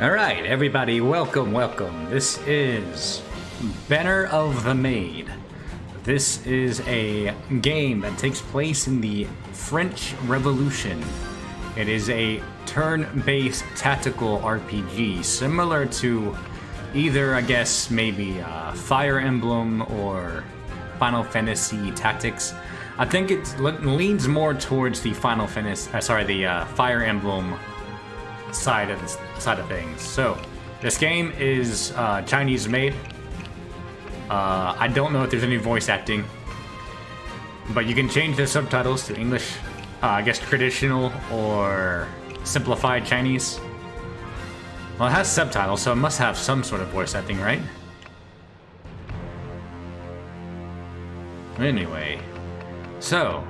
Alright, everybody, welcome. This is Banner of the Maid. This is a game that takes place in the French Revolution. It is a turn-based tactical RPG, similar to either, I guess, maybe Fire Emblem or Final Fantasy Tactics. I think it leans more towards the Fire Emblem side of things. So, this game is Chinese made. I don't know if there's any voice acting, but you can change the subtitles to English, I guess traditional or simplified Chinese. Well, it has subtitles, so it must have some sort of voice acting, right? Anyway, so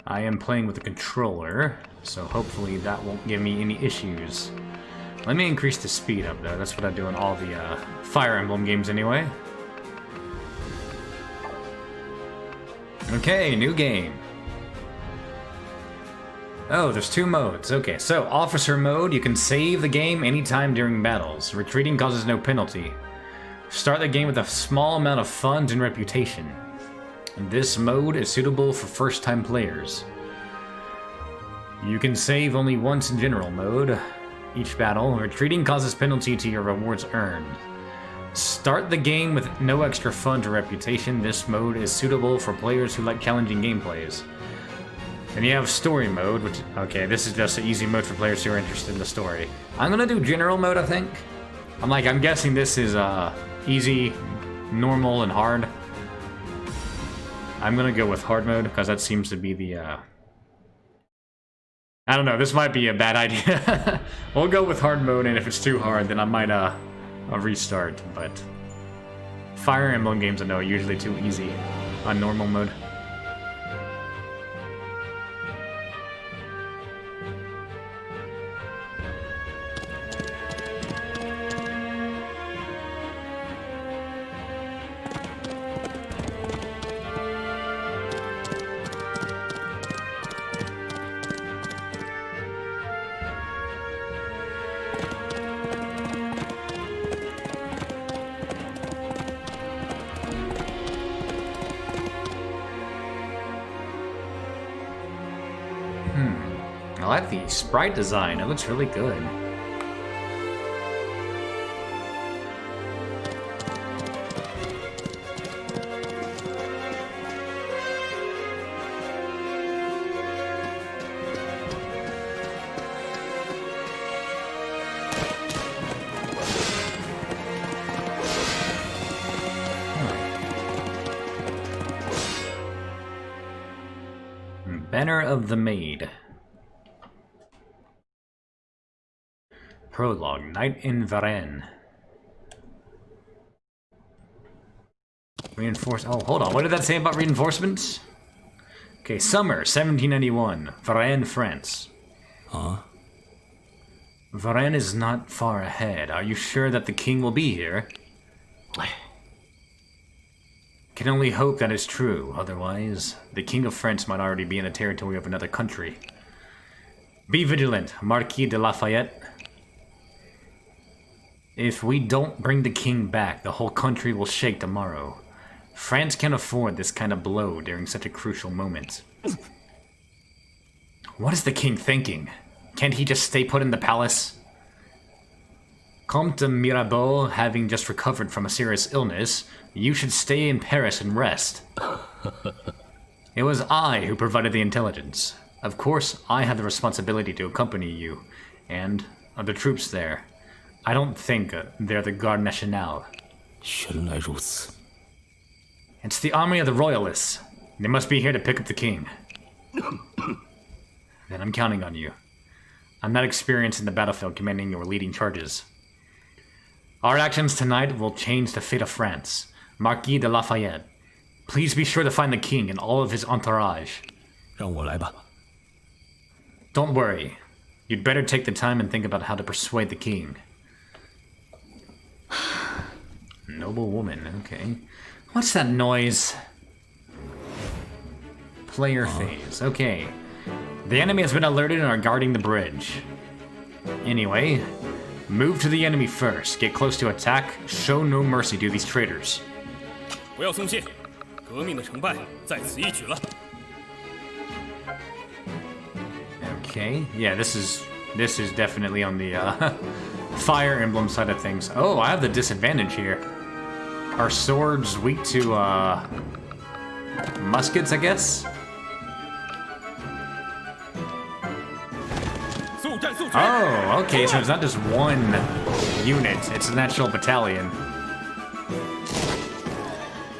I am playing with the controller, so hopefully that won't give me any issues. Let me increase the speed up, though. That's what I do in all the Fire Emblem games anyway. Okay, new game. Oh, there's two modes. Okay, so Officer mode, you can save the game anytime during battles. Retreating causes no penalty. Start the game with a small amount of funds and reputation. This mode is suitable for first-time players. You can save only once in general mode. Each battle, retreating causes penalty to your rewards earned. Start the game with no extra funds or reputation. This mode is suitable for players who like challenging gameplays. Then you have story mode, which, okay, this is just an easy mode for players who are interested in the story. I'm gonna do general mode, I think. I'm guessing this is easy, normal, and hard. I'm gonna go with hard mode, because that seems to be the, I don't know, this might be a bad idea. We'll go with hard mode, and if it's too hard, then I might, restart, but Fire Emblem games I know are usually too easy on normal mode. I like the sprite design, it looks really good. Banner of the Maid. Prologue, Night in Varennes. Oh, hold on, what did that say about reinforcements? Okay, summer, 1791, Varennes, France. Huh? Varennes is not far ahead. Are you sure that the king will be here? Can only hope that is true, otherwise, the king of France might already be in the territory of another country. Be vigilant, Marquis de Lafayette. If we don't bring the king back, the whole country will shake tomorrow. France can't afford this kind of blow during such a crucial moment. What is the king thinking? Can't he just stay put in the palace? Comte de Mirabeau, having just recovered from a serious illness, you should stay in Paris and rest. It was I who provided the intelligence. Of course, I had the responsibility to accompany you, and the troops there. I don't think they're the Garde Nationale. 原来如此。 It's the army of the Royalists. They must be here to pick up the king. Then I'm counting on you. I'm not experienced in the battlefield commanding or leading charges. Our actions tonight will change the fate of France. Marquis de Lafayette, please be sure to find the king and all of his entourage. 让我来吧。 Don't worry. You'd better take the time and think about how to persuade the king. Noble woman, okay. What's that noise? Player phase, okay. The enemy has been alerted and are guarding the bridge. Anyway, move to the enemy first. Get close to attack. Show no mercy to these traitors. 不要松懈，革命的成败在此一举了。 Okay, yeah, this is definitely on the Fire Emblem side of things. Oh, I have the disadvantage here. Are swords weak to muskets, I guess? Oh, okay, so it's not just one unit, it's an actual battalion.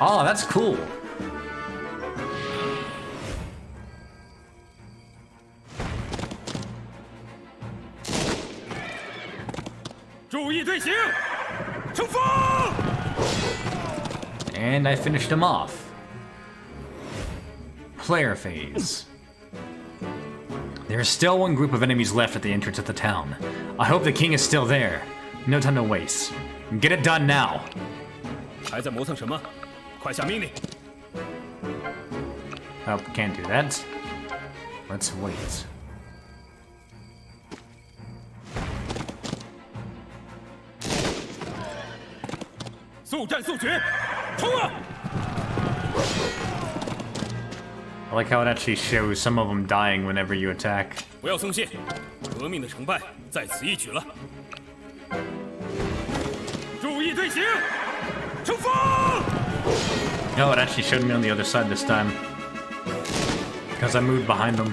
Oh, that's cool. And I finished him off. Player phase. There is still one group of enemies left at the entrance of the town. I hope the king is still there. No time to waste. Get it done now. 还在磨蹭什么？快下命令！ Oh, can't do that. Let's wait. 速战速决，冲啊！ I like how it actually shows some of them dying whenever you attack. 不要松懈，革命的成败在此一举了。注意队形，出发！ No, it actually showed me on the other side this time. Because I moved behind them.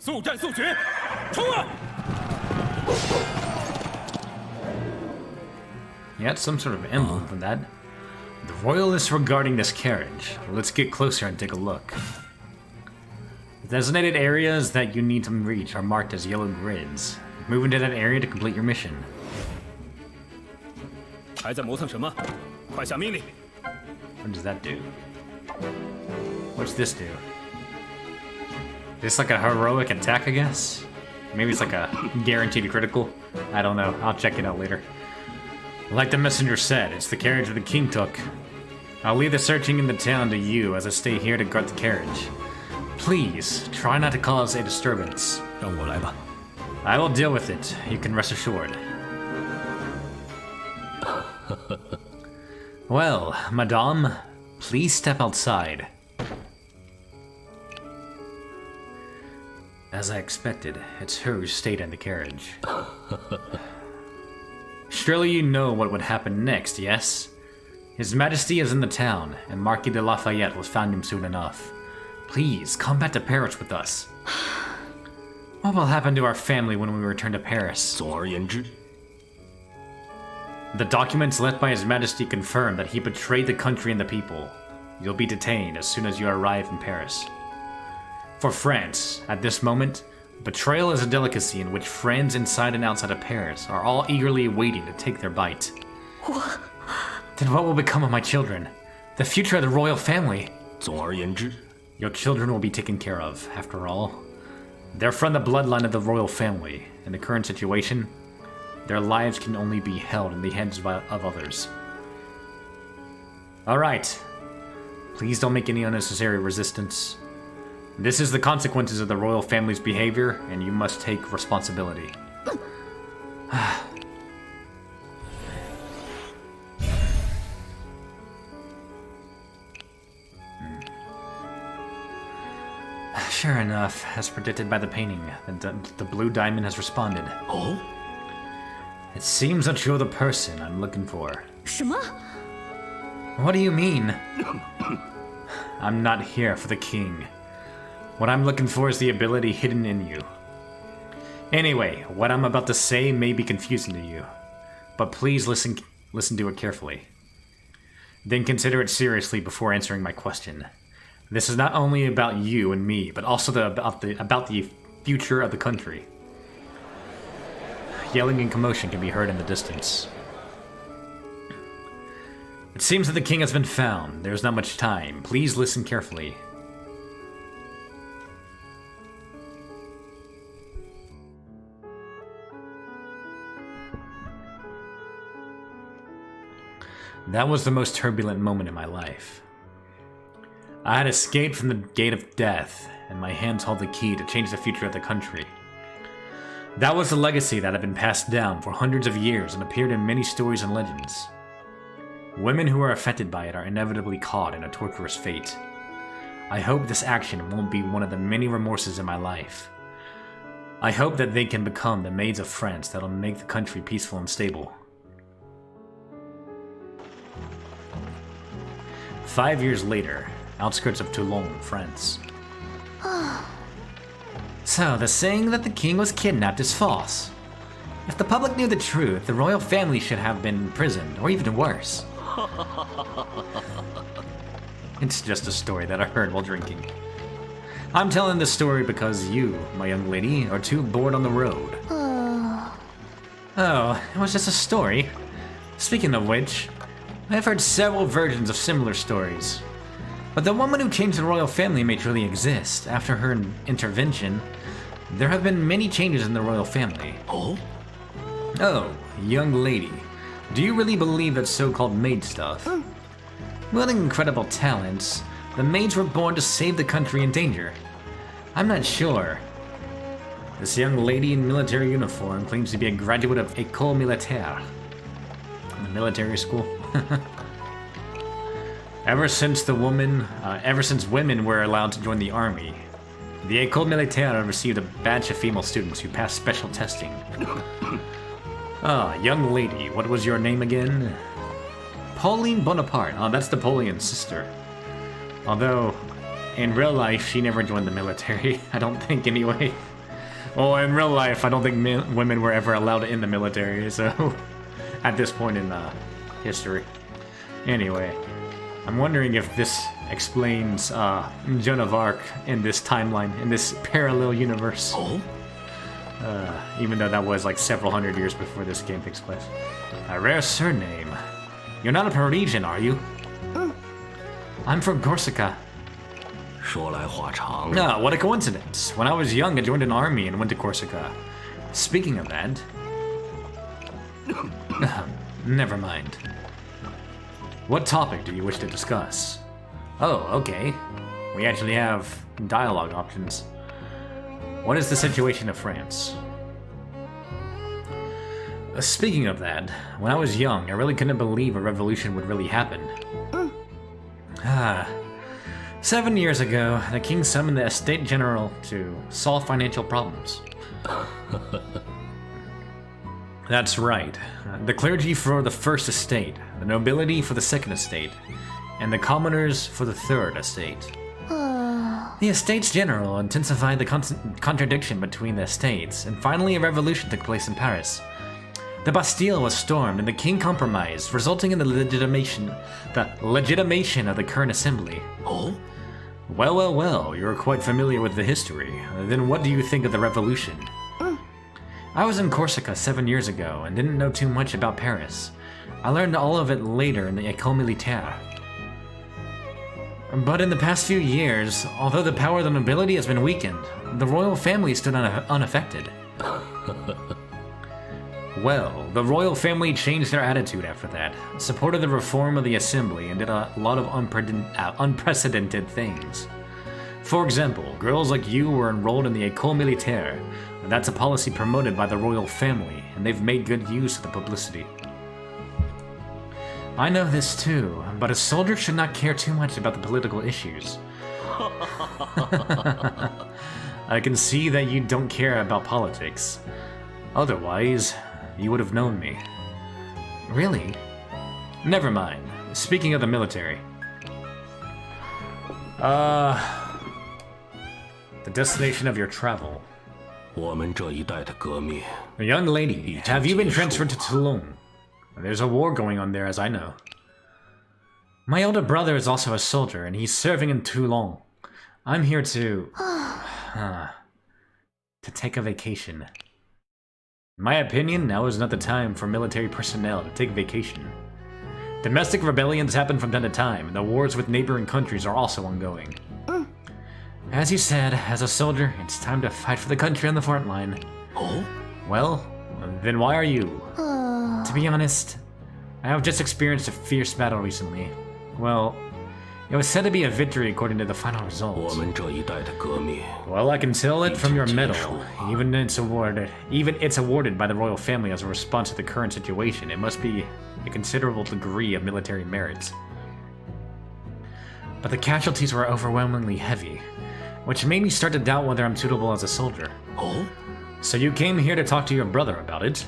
速战速决，冲啊！ Yeah, it's some sort of emblem from that. The royalists were guarding this carriage. Let's get closer and take a look. The designated areas that you need to reach are marked as yellow grids. Move into that area to complete your mission. 还在磨蹭什么？快下命令！ What does that do? What's this do? This like a heroic attack, I guess? Maybe it's like a guaranteed critical? I don't know. I'll check it out later. Like the messenger said, it's the carriage that the king took. I'll leave the searching in the town to you as I stay here to guard the carriage. Please, try not to cause a disturbance. 让我来吧。 I will deal with it, you can rest assured. Well, madame, please step outside. As I expected, it's her who stayed in the carriage. Surely you know what would happen next, yes? His Majesty is in the town, and Marquis de Lafayette will find him soon enough. Please, come back to Paris with us. What will happen to our family when we return to Paris? 总而言之， The documents left by His Majesty confirm that he betrayed the country and the people. You'll be detained as soon as you arrive in Paris. For France, at this moment, betrayal is a delicacy in which friends inside and outside of Paris are all eagerly waiting to take their bite. Then what will become of my children? The future of the royal family? 总而言之， Your children will be taken care of, after all. They're from the bloodline of the royal family. In the current situation, their lives can only be held in the hands of others. Alright. Please don't make any unnecessary resistance. This is the consequences of the royal family's behavior, and you must take responsibility. Sure enough, as predicted by the painting, the blue diamond has responded. Oh? It seems that you're the person I'm looking for. 什么？ What do you mean? I'm not here for the king. What I'm looking for is the ability hidden in you. Anyway, what I'm about to say may be confusing to you, but please listen to it carefully. Then consider it seriously before answering my question. This is not only about you and me, but also about the future of the country. Yelling and commotion can be heard in the distance. It seems that the king has been found. There's not much time. Please listen carefully. That was the most turbulent moment in my life. I had escaped from the gate of death, and my hands held the key to change the future of the country. That was the legacy that had been passed down for hundreds of years and appeared in many stories and legends. Women who are affected by it are inevitably caught in a torturous fate. I hope this action won't be one of the many remorses in my life. I hope that they can become the maids of France that'll make the country peaceful and stable. 5 years later, outskirts of Toulon, France. So, the saying that the king was kidnapped is false. If the public knew the truth, the royal family should have been imprisoned, or even worse. It's just a story that I heard while drinking. I'm telling this story because you, my young lady, are too bored on the road. Oh, it was just a story. Speaking of which, I've heard several versions of similar stories. But the woman who changed the royal family may truly exist. After her intervention, there have been many changes in the royal family. Oh, young lady, do you really believe that so-called maid stuff? What incredible talents. The maids were born to save the country in danger. I'm not sure. This young lady in military uniform claims to be a graduate of École Militaire. The military school? Ever since women were allowed to join the army, the École Militaire received a batch of female students who passed special testing. Young lady, what was your name again? Pauline Bonaparte. Oh, that's Napoleon's sister. Although, in real life, she never joined the military. I don't think, anyway. Well, in real life, I don't think women were ever allowed in the military, so... at this point in history. Anyway, I'm wondering if this explains Joan of Arc in this timeline, in this parallel universe. Even though that was like several hundred years before this game takes place. A rare surname. You're not a Parisian, are you? I'm from Corsica. 说来话长. Ah, what a coincidence. When I was young, I joined an army and went to Corsica. Speaking of that... never mind. What topic do you wish to discuss? Oh, okay. We actually have dialogue options. What is the situation of France? Speaking of that, when I was young, I really couldn't believe a revolution would really happen. 7 years ago, the king summoned the Estate General to solve financial problems. That's right. The clergy for the first estate, the nobility for the second estate, and the commoners for the third estate. The Estates General intensified the contradiction between the estates, and finally a revolution took place in Paris. The Bastille was stormed, and the king compromised, resulting in the legitimation of the current assembly. Oh? Well, you're quite familiar with the history. Then what do you think of the revolution? I was in Corsica 7 years ago, and didn't know too much about Paris. I learned all of it later in the École Militaire. But in the past few years, although the power of the nobility has been weakened, the royal family stood unaffected. Well, the royal family changed their attitude after that, supported the reform of the assembly, and did a lot of unprecedented things. For example, girls like you were enrolled in the École Militaire, and that's a policy promoted by the royal family, and they've made good use of the publicity. I know this too, but a soldier should not care too much about the political issues. I can see that you don't care about politics. Otherwise, you would have known me. Really? Never mind. Speaking of the military. The destination of your travel. 我们这一代的革命 Young lady, have you been transferred to Toulon? There's a war going on there, as I know. My older brother is also a soldier, and he's serving in Toulon. I'm here to take a vacation. In my opinion, now is not the time for military personnel to take vacation. Domestic rebellions happen from time to time, and the wars with neighboring countries are also ongoing. As you said, as a soldier, it's time to fight for the country on the front line. Oh? Well, then why are you? To be honest, I have just experienced a fierce battle recently. Well, it was said to be a victory according to the final 我 results. 们这一代的革命 Well, I can tell it from your medal. Even it's awarded by the royal family as a response to the current situation. It must be a considerable degree of military merit. But the casualties were overwhelmingly heavy, which made me start to doubt whether I'm suitable as a soldier. 哦， So you came here to talk to your brother about it?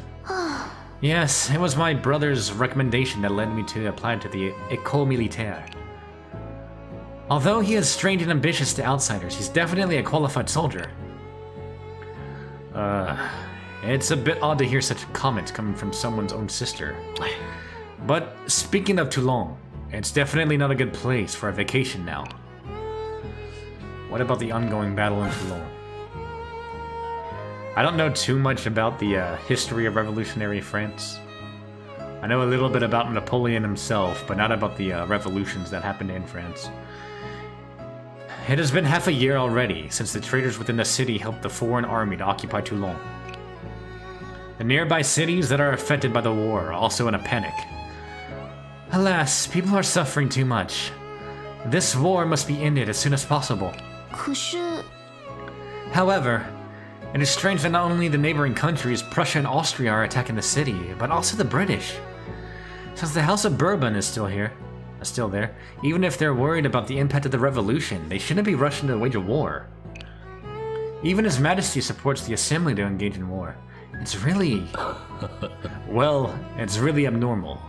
Yes, it was my brother's recommendation that led me to apply to the École Militaire. Although he is strange and ambitious to outsiders, he's definitely a qualified soldier. It's a bit odd to hear such comments coming from someone's own sister. But speaking of Toulon, it's definitely not a good place for a vacation now. What about the ongoing battle in Toulon? I don't know too much about the history of revolutionary France. I know a little bit about Napoleon himself, but not about the revolutions that happened in France. It has been half a year already since the traitors within the city helped the foreign army to occupy Toulon. The nearby cities that are affected by the war are also in a panic. Alas, people are suffering too much. This war must be ended as soon as possible. 可是， However, it is strange that not only the neighboring countries, Prussia and Austria, are attacking the city, but also the British. Since the House of Bourbon is still there, even if they're worried about the impact of the revolution, they shouldn't be rushing to wage a war. Even His Majesty supports the Assembly to engage in war. It's really... well, it's really abnormal.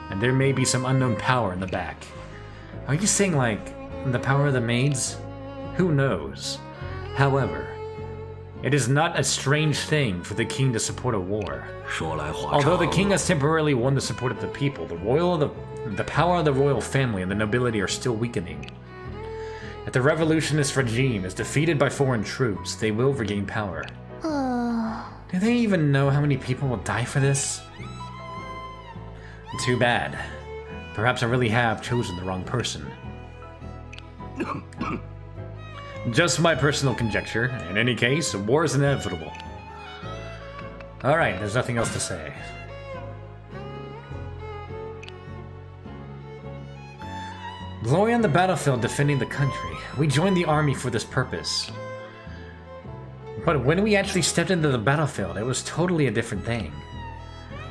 And there may be some unknown power in the back. Are you saying, like, the power of the maids? Who knows? However, it is not a strange thing for the king to support a war. 说来话 Although the 长， king has temporarily won the support of the people, the power of the royal family and the nobility are still weakening. If the revolutionist regime is defeated by foreign troops, they will regain power. Do they even know how many people will die for this? Too bad. Perhaps I really have chosen the wrong person. Just my personal conjecture. In any case, war is inevitable. Alright, there's nothing else to say. Glory on the battlefield defending the country. We joined the army for this purpose. But when we actually stepped into the battlefield, it was totally a different thing.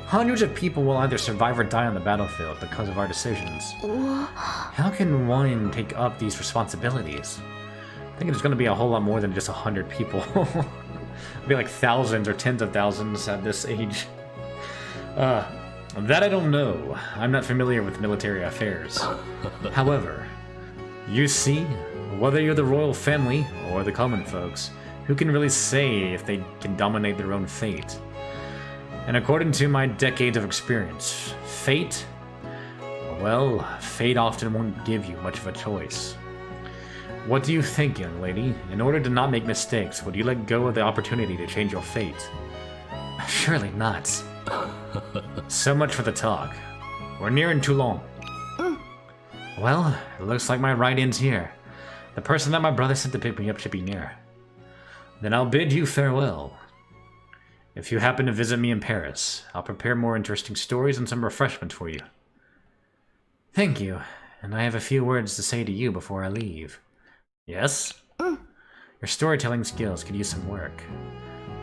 Hundreds of people will either survive or die on the battlefield because of our decisions. How can one take up these responsibilities? I think it's going to be a whole lot more than just 100 people. It'll be like thousands or tens of thousands at this age. That I don't know. I'm not familiar with military affairs. However, you see, whether you're the royal family or the common folks, who can really say if they can dominate their own fate? And according to my decades of experience, fate? Well, fate often won't give you much of a choice. What do you think, young lady? In order to not make mistakes, would you let go of the opportunity to change your fate? Surely not. So much for the talk. We're nearing Toulon. Well, it looks like my ride ends here. The person that my brother sent to pick me up should be near. Then I'll bid you farewell. If you happen to visit me in Paris, I'll prepare more interesting stories and some refreshments for you. Thank you, and I have a few words to say to you before I leave. Yes? Your storytelling skills could use some work.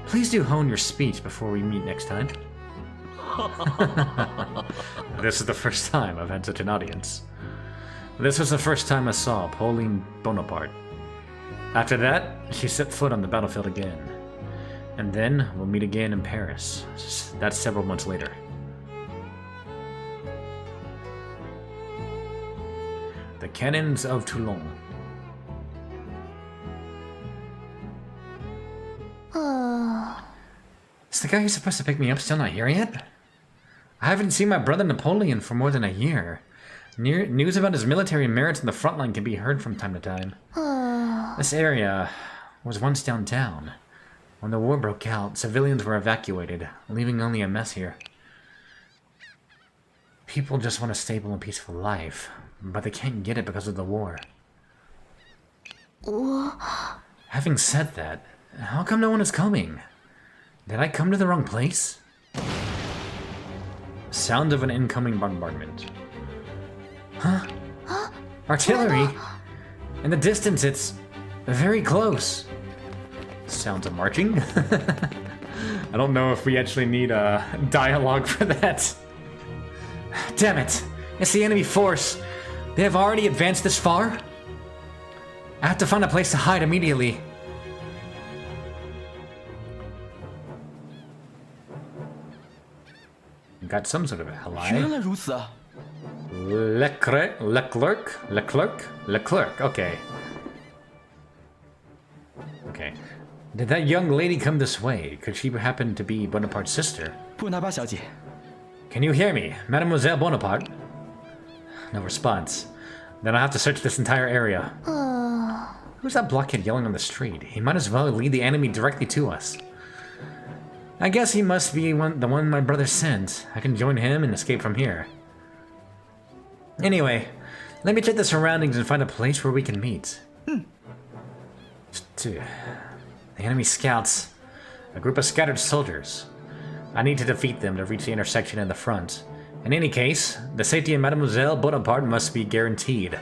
Please do hone your speech before we meet next time. This is the first time I've had such an audience. This was the first time I saw Pauline Bonaparte. After that, she set foot on the battlefield again. And then we'll meet again in Paris. That's several months later. The Cannons of Toulon. Is the guy who's supposed to pick me up still not here yet? I haven't seen my brother Napoleon for more than a year. News about his military merits in the front line can be heard from time to time. This area was once downtown. When the war broke out, civilians were evacuated, leaving only a mess here. People just want a stable and peaceful life, but they can't get it because of the war. Having said that, how come no one is coming? Did I come to the wrong place? Sound of an incoming bombardment. Huh? Artillery? In the distance, it's very close. Sounds of marching? I don't know if we actually need a dialogue for that. Damn it! It's the enemy force. They have already advanced this far? I have to find a place to hide immediately. Got some sort of ally. Leclerc. Okay. Okay. Did that young lady come this way? Could she happen to be Bonaparte's sister? Can you hear me, Mademoiselle Bonaparte? No response. Then I'll have to search this entire area. Who's that blockhead yelling on the street? He might as well lead the enemy directly to us. I guess he must be the one my brother sent. I can join him and escape from here. Anyway, let me check the surroundings and find a place where we can meet. The enemy scouts. A group of scattered soldiers. I need to defeat them to reach the intersection in the front. In any case, the safety of Mademoiselle Bonaparte must be guaranteed.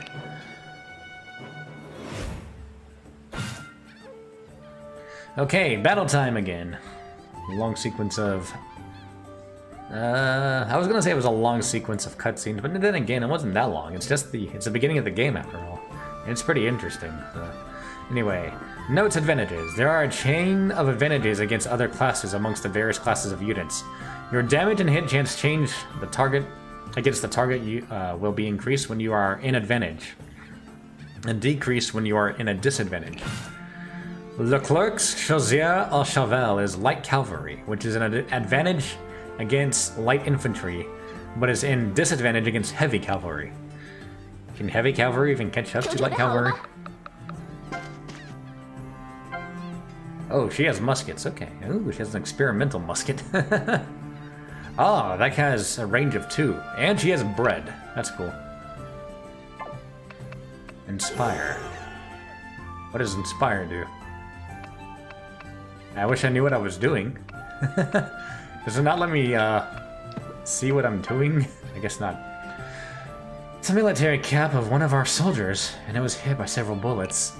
Okay, battle time again. Long sequence of... I was gonna say it was a long sequence of cutscenes, but then again, it wasn't that long. It's just it's the beginning of the game after all. And it's pretty interesting. Anyway, notes advantages. There are a chain of advantages against other classes amongst the various classes of units. Your damage and hit chance change the target against the target will be increased when you are in advantage, and decreased when you are in a disadvantage. Leclerc's Chausier au Cheval is light cavalry, which is an advantage against light infantry, but is in disadvantage against heavy cavalry. Can heavy cavalry even catch up to light cavalry? Oh, she has muskets, okay. Ooh, she has an experimental musket. Ah, that has a range of 2. And she has bread. That's cool. Inspire. What does Inspire do? I wish I knew what I was doing. Does it not let me see what I'm doing? I guess not. It's a military cap of one of our soldiers, and it was hit by several bullets.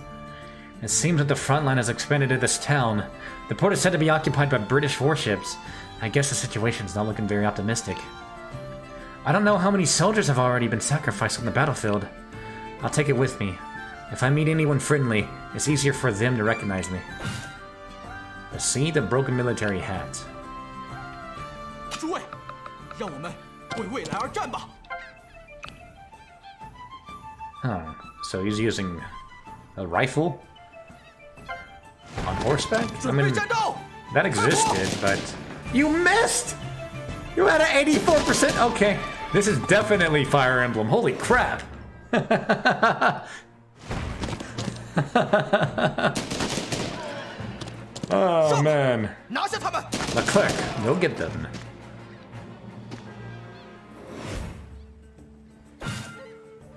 It seems that the front line has expanded to this town. The port is said to be occupied by British warships. I guess the situation's not looking very optimistic. I don't know how many soldiers have already been sacrificed on the battlefield. I'll take it with me. If I meet anyone friendly, it's easier for them to recognize me. See the broken military hat. Huh. So he's using a rifle? On horseback? I mean, that existed, but... You missed! You had an 84%? Okay. This is definitely Fire Emblem. Holy crap! Oh, man. Leclerc, go get them.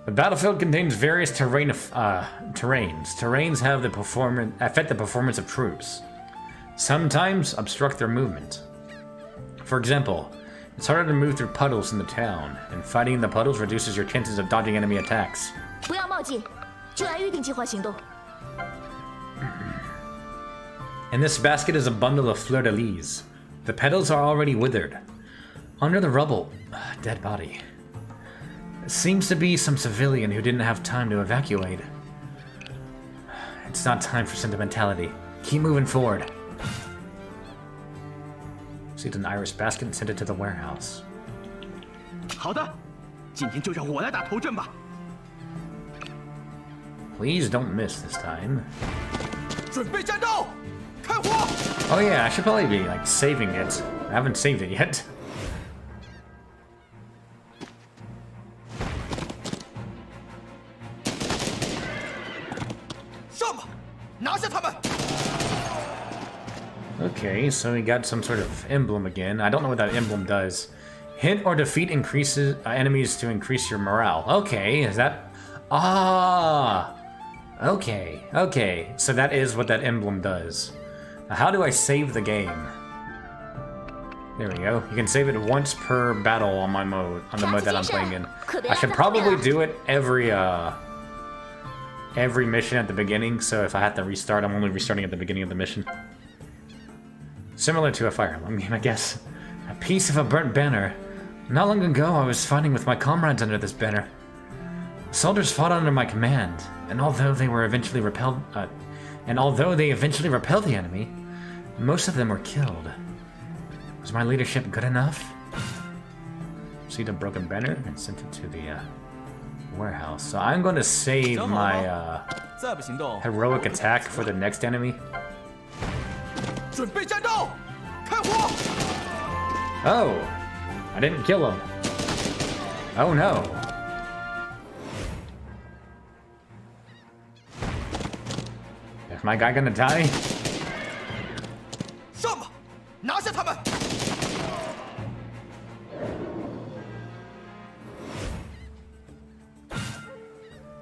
The battlefield contains various terrains. Terrains have affect the performance of troops. Sometimes obstruct their movement. For example, it's harder to move through puddles in the town, and fighting in the puddles reduces your chances of dodging enemy attacks. In this basket is a bundle of fleur-de-lis. The petals are already withered. Under the rubble, a dead body. It seems to be some civilian who didn't have time to evacuate. It's not time for sentimentality. Keep moving forward. Seed an iris basket and send it to the warehouse. Please don't miss this time. Oh yeah, I should probably be like saving it. I haven't saved it yet. Okay, so we got some sort of emblem again. I don't know what that emblem does. Hit or defeat increases enemies to increase your morale. Okay, is that... Ah! Okay, okay. So that is what that emblem does. Now, how do I save the game? There we go. You can save it once per battle on my mode, on the mode that I'm playing in. I should probably do it every mission at the beginning, so if I have to restart, I'm only restarting at the beginning of the mission. Similar to a Fire Emblem game, I guess. A piece of a burnt banner. Not long ago, I was fighting with my comrades under this banner. Soldiers fought under my command, and although they eventually repelled the enemy, most of them were killed. Was my leadership good enough? See the broken banner and sent it to the warehouse. So I'm going to save my heroic attack for the next enemy. Oh! I didn't kill him. Oh no. Is my guy gonna die?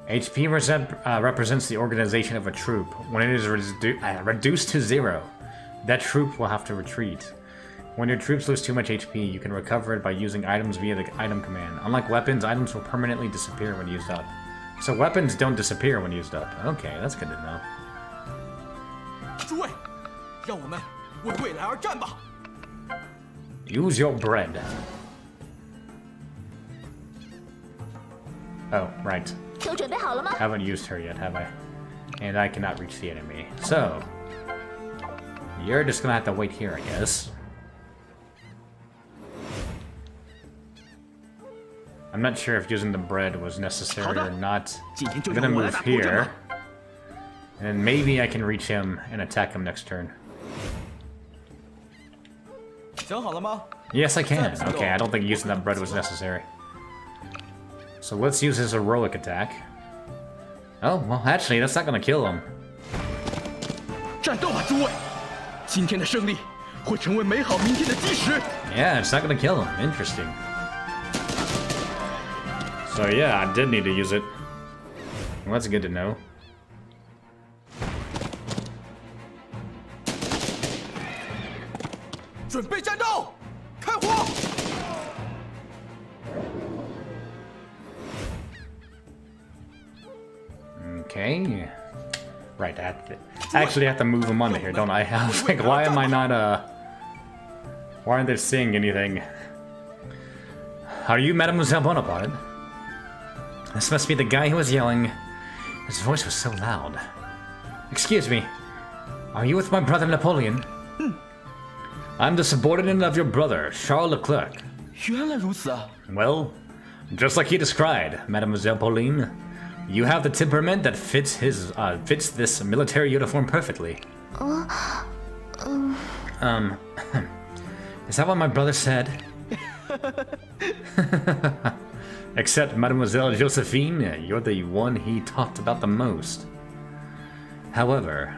HP represents the organization of a troop. When it is reduced to 0, that troop will have to retreat. When your troops lose too much HP, you can recover it by using items via the item command. Unlike weapons, items will permanently disappear when used up. So weapons don't disappear when used up. Okay, that's good to know. Use your bread. Oh, right. Haven't used her yet, have I? And I cannot reach the enemy. So, you're just gonna have to wait here, I guess. I'm not sure if using the bread was necessary or not. I'm gonna move here. And maybe I can reach him and attack him next turn. Yes, I can. Okay, I don't think using that bread was necessary. So let's use his heroic attack. Oh, well, actually, that's not gonna kill him. Yeah, it's not gonna kill him. Interesting. So yeah, I did need to use it. Well, that's good to know. Okay. Right, I actually have to move him onto here, don't I? I was like, why am I not, why aren't they seeing anything? Are you Mademoiselle Bonaparte? This must be the guy who was yelling. His voice was so loud. Excuse me. Are you with my brother Napoleon? I'm the subordinate of your brother, Charles Leclerc. Well, just like he described, Mademoiselle Pauline. You have the temperament that fits this military uniform perfectly. Is that what my brother said? Except Mademoiselle Josephine, you're the one he talked about the most. However,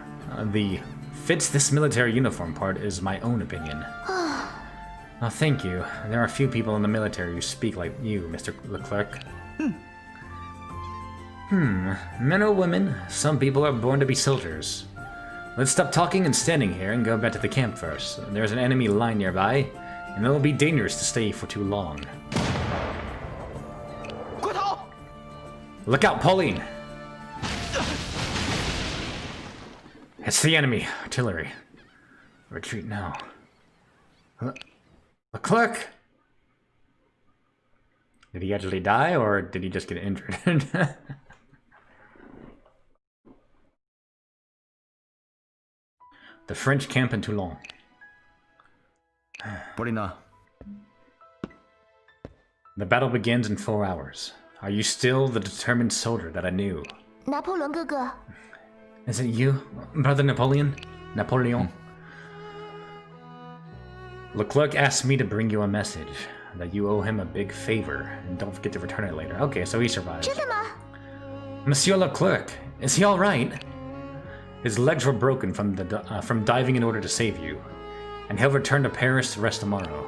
the fits this military uniform part is my own opinion. Oh, thank you. There are a few people in the military who speak like you, Mr. Leclerc. Men or women, some people are born to be soldiers. Let's stop talking and standing here and go back to the camp first. There's an enemy line nearby, and it'll be dangerous to stay for too long. Look out, Pauline! It's the enemy. Artillery. Retreat now. Leclerc! Did he actually die, or did he just get injured? The French camp in Toulon. Paulina. The battle begins in 4 hours. Are you still the determined soldier that I knew? Napoleon 哥哥. Is it you, Brother Napoleon? Napoleon? Leclerc asked me to bring you a message. That you owe him a big favor, and don't forget to return it later. Okay, so he survives. 真的吗? Monsieur Leclerc, is he alright? His legs were broken from diving in order to save you, and he'll return to Paris to rest tomorrow.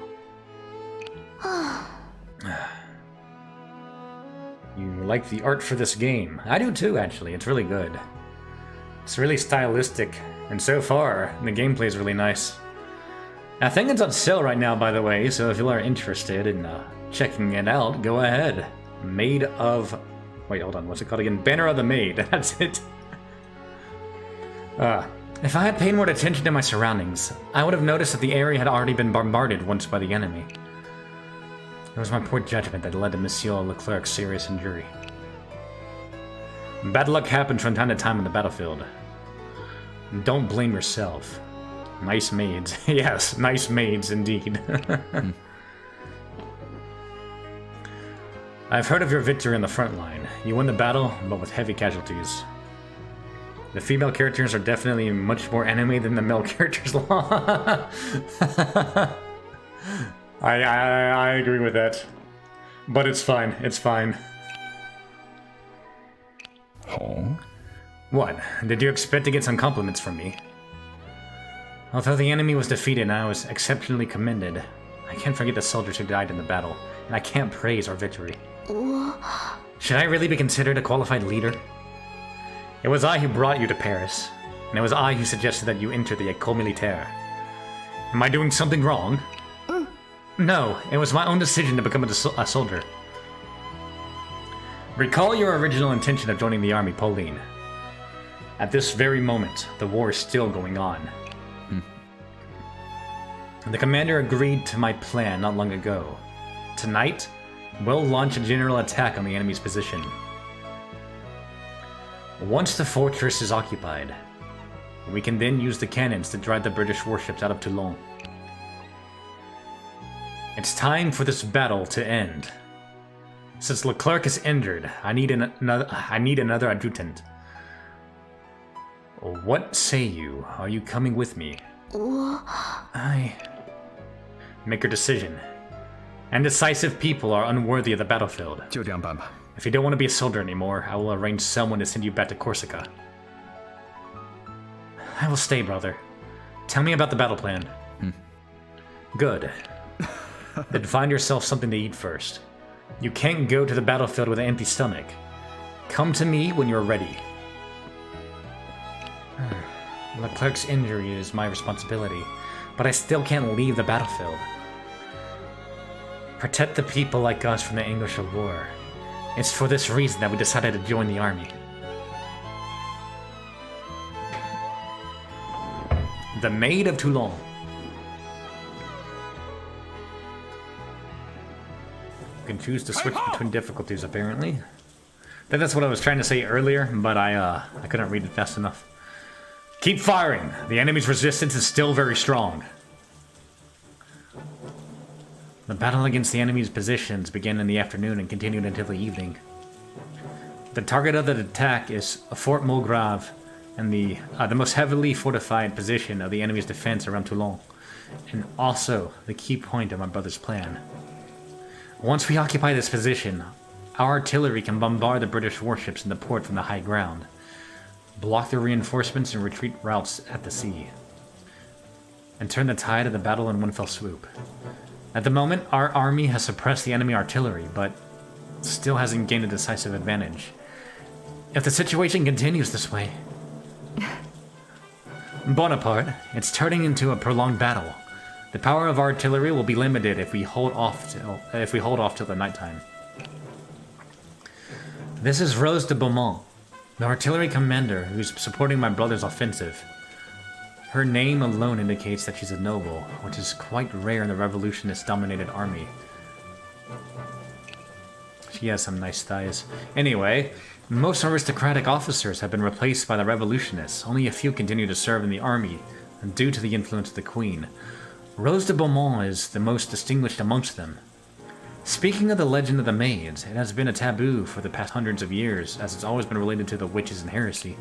You like the art for this game? I do too, actually. It's really good. It's really stylistic, and so far, the gameplay is really nice. I think it's on sale right now, by the way, so if you are interested in checking it out, go ahead. Maid of... Wait, hold on, what's it called again? Banner of the Maid, that's it. If I had paid more attention to my surroundings, I would have noticed that the area had already been bombarded once by the enemy. It was my poor judgment that led to Monsieur Leclerc's serious injury. Bad luck happens from time to time on the battlefield. Don't blame yourself. Nice maids. Yes, nice maids indeed. I've heard of your victory on the front line. You won the battle, but with heavy casualties. The female characters are definitely much more anime than the male characters. I agree with that. But it's fine, it's fine. Oh? What? Did you expect to get some compliments from me? Although the enemy was defeated and I was exceptionally commended, I can't forget the soldiers who died in the battle, and I can't praise our victory. Should I really be considered a qualified leader? It was I who brought you to Paris, and it was I who suggested that you enter the École Militaire. Am I doing something wrong? No, it was my own decision to become a soldier. Recall your original intention of joining the army, Pauline. At this very moment, the war is still going on. The commander agreed to my plan not long ago. Tonight, we'll launch a general attack on the enemy's position. Once the fortress is occupied, we can then use the cannons to drive the British warships out of Toulon. It's time for this battle to end. Since Leclerc is injured, I need another adjutant. What say you? Are you coming with me? Make your decision. Indecisive people are unworthy of the battlefield. 就这样办吧。 If you don't want to be a soldier anymore, I will arrange someone to send you back to Corsica. I will stay, brother. Tell me about the battle plan. Good. Then find yourself something to eat first. You can't go to the battlefield with an empty stomach. Come to me when you're ready. Leclerc's injury is my responsibility, but I still can't leave the battlefield. Protect the people like us from the anguish of war. It's for this reason that we decided to join the army. The Maid of Toulon. You can choose to switch between difficulties, apparently. That's what I was trying to say earlier, but I couldn't read it fast enough. Keep firing! The enemy's resistance is still very strong. The battle against the enemy's positions began in the afternoon and continued until the evening. The target of the attack is Fort Mulgrave and the most heavily fortified position of the enemy's defense around Toulon, and also the key point of my brother's plan. Once we occupy this position, our artillery can bombard the British warships in the port from the high ground, block their reinforcements and retreat routes at the sea, and turn the tide of the battle in one fell swoop. At the moment, our army has suppressed the enemy artillery, but still hasn't gained a decisive advantage. If the situation continues this way... Bonaparte, it's turning into a prolonged battle. The power of our artillery will be limited if we hold off till the nighttime. This is Rose de Beaumont, the artillery commander who's supporting my brother's offensive. Her name alone indicates that she's a noble, which is quite rare in the revolutionist-dominated army. She has some nice thighs. Anyway, most aristocratic officers have been replaced by the revolutionists. Only a few continue to serve in the army, due to the influence of the Queen. Rose de Beaumont is the most distinguished amongst them. Speaking of the legend of the Maids, it has been a taboo for the past hundreds of years, as it's always been related to the witches and heresy.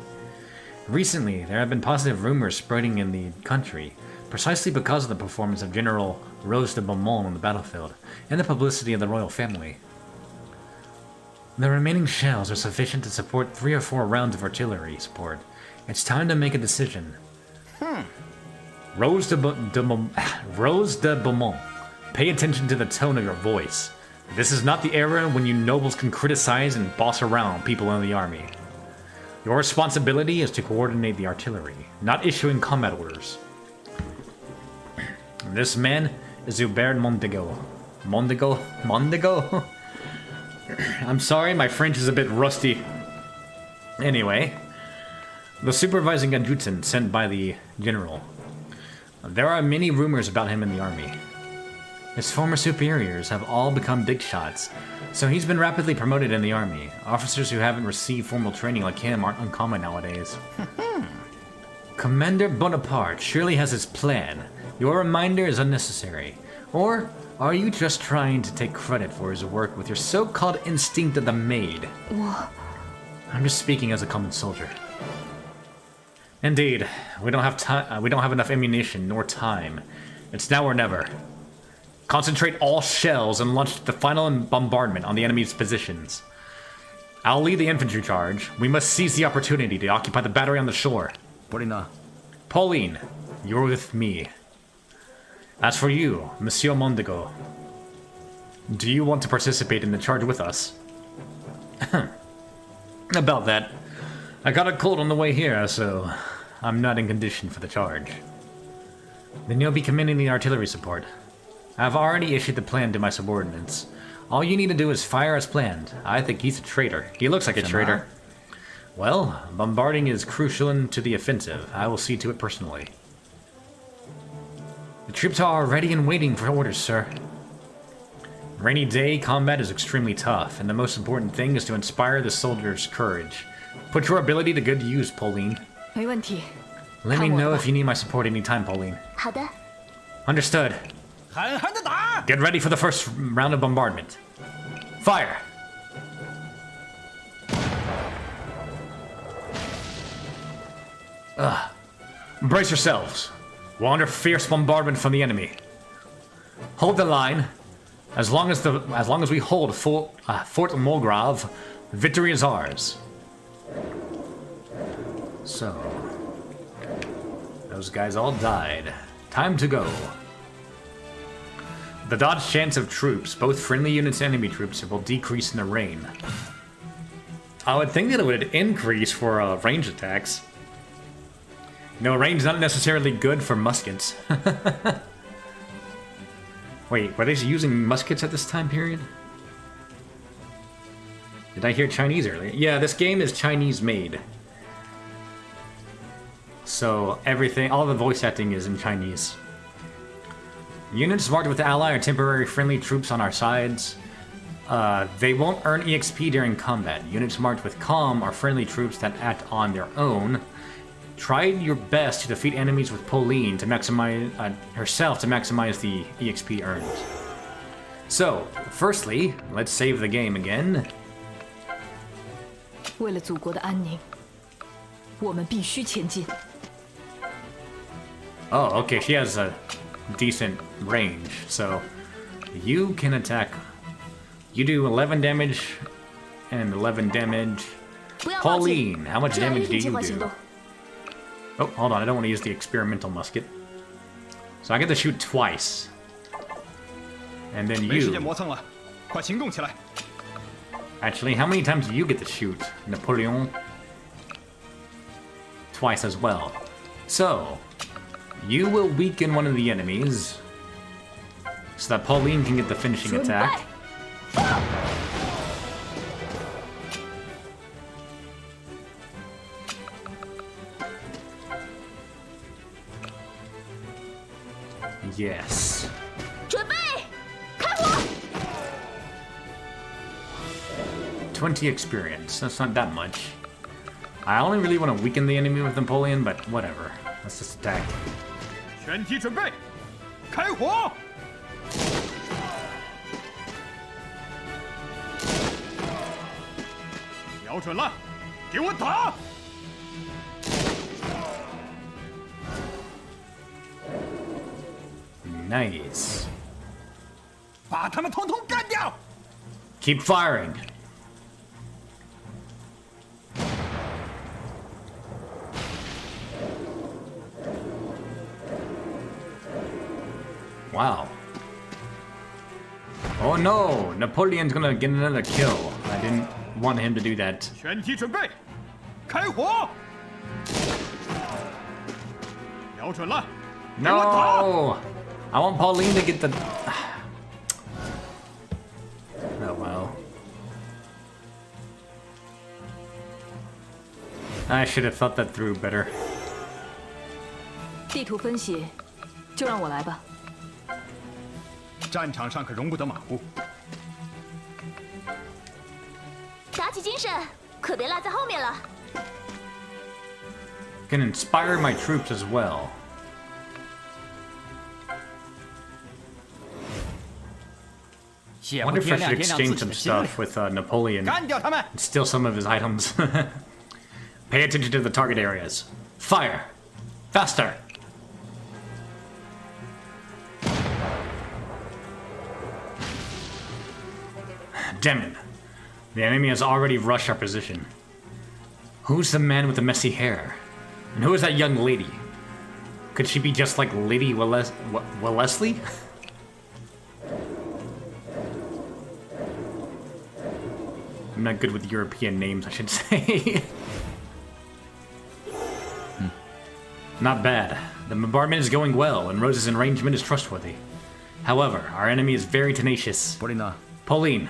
Recently, there have been positive rumors spreading in the country, precisely because of the performance of General Rose de Beaumont on the battlefield, and the publicity of the royal family. The remaining shells are sufficient to support 3 or 4 rounds of artillery support. It's time to make a decision. Rose de Beaumont, pay attention to the tone of your voice. This is not the era when you nobles can criticize and boss around people in the army. Your responsibility is to coordinate the artillery, not issuing combat orders. This man is Hubert Mondego. Mondego? Mondego? I'm sorry, my French is a bit rusty. Anyway, the supervising adjutant sent by the general. There are many rumors about him in the army. His former superiors have all become big shots, so he's been rapidly promoted in the army. Officers who haven't received formal training like him aren't uncommon nowadays. Commander Bonaparte surely has his plan. Your reminder is unnecessary. Or are you just trying to take credit for his work with your so-called instinct of the Maid? I'm just speaking as a common soldier. Indeed, we don't have time. We don't have enough ammunition nor time. It's now or never. Concentrate all shells and launch the final bombardment on the enemy's positions. I'll lead the infantry charge. We must seize the opportunity to occupy the battery on the shore. Pauline, you're with me. As for you, Monsieur Mondego, do you want to participate in the charge with us? About that, I got a cold on the way here, so I'm not in condition for the charge. Then you'll be commanding the artillery support. I've already issued the plan to my subordinates. All you need to do is fire as planned. I think he's a traitor. He looks like a traitor. Well, bombarding is crucial to the offensive. I will see to it personally. The troops are ready and waiting for orders, sir. Rainy day combat is extremely tough, and the most important thing is to inspire the soldiers' courage. Put your ability to good use, Pauline. 没问题。 Let me know if you need my support anytime, Pauline. 好的。 Understood. Get ready for the first round of bombardment. Fire! Brace yourselves. We're under fierce bombardment from the enemy. Hold the line. As long as we hold Fort Mulgrave, victory is ours. So, those guys all died. Time to go. The dodge chance of troops, both friendly units and enemy troops, will decrease in the rain. I would think that it would increase for range attacks. No, range not necessarily good for muskets. Wait, were they using muskets at this time period? Did I hear Chinese earlier? Yeah, this game is Chinese made. So everything, all the voice acting is in Chinese. Units marked with ally or temporary friendly troops on our sides. They won't earn EXP during combat. Units marked with calm are friendly troops that act on their own. Try your best to defeat enemies with Pauline to maximize herself to maximize the EXP earned. So, firstly, let's save the game again. 为了祖国的安宁，我们必须前进。 Oh, okay, she has a decent range, so you can attack. You do 11 damage and 11 damage. Pauline, how much damage do you do? Oh, hold on, I don't want to use the experimental musket. So I get to shoot twice. And then you... Actually, how many times do you get to shoot, Napoleon? Twice as well. So, you will weaken one of the enemies, so that Pauline can get the finishing attack. Yes. 准备，开火！ 20 experience. That's not that much. I only really want to weaken the enemy with Napoleon, but whatever. Let's just attack. 全体准备，开火！瞄准了，给我打！ Nice. 把他们统统干掉！ Keep firing. Wow. Oh no! Napoleon's gonna get another kill. I didn't want him to do that. 全体准备，开火！瞄准了，给我打！ No! I want Pauline to get the... Oh, well. I should have thought that through better. 地图分析，就让我来吧。战场上可容不得马虎。打起精神，可别落在后面了。 Can inspire my troops as well. I wonder if I should exchange some stuff with Napoleon and steal some of his items. Pay attention to the target areas. Fire! Faster! Damn it. The enemy has already rushed our position. Who's the man with the messy hair? And who is that young lady? Could she be just like Lady Wellesley? I'm not good with European names, I should say. Not bad. The bombardment is going well, and Rose's arrangement is trustworthy. However, our enemy is very tenacious. Pauline.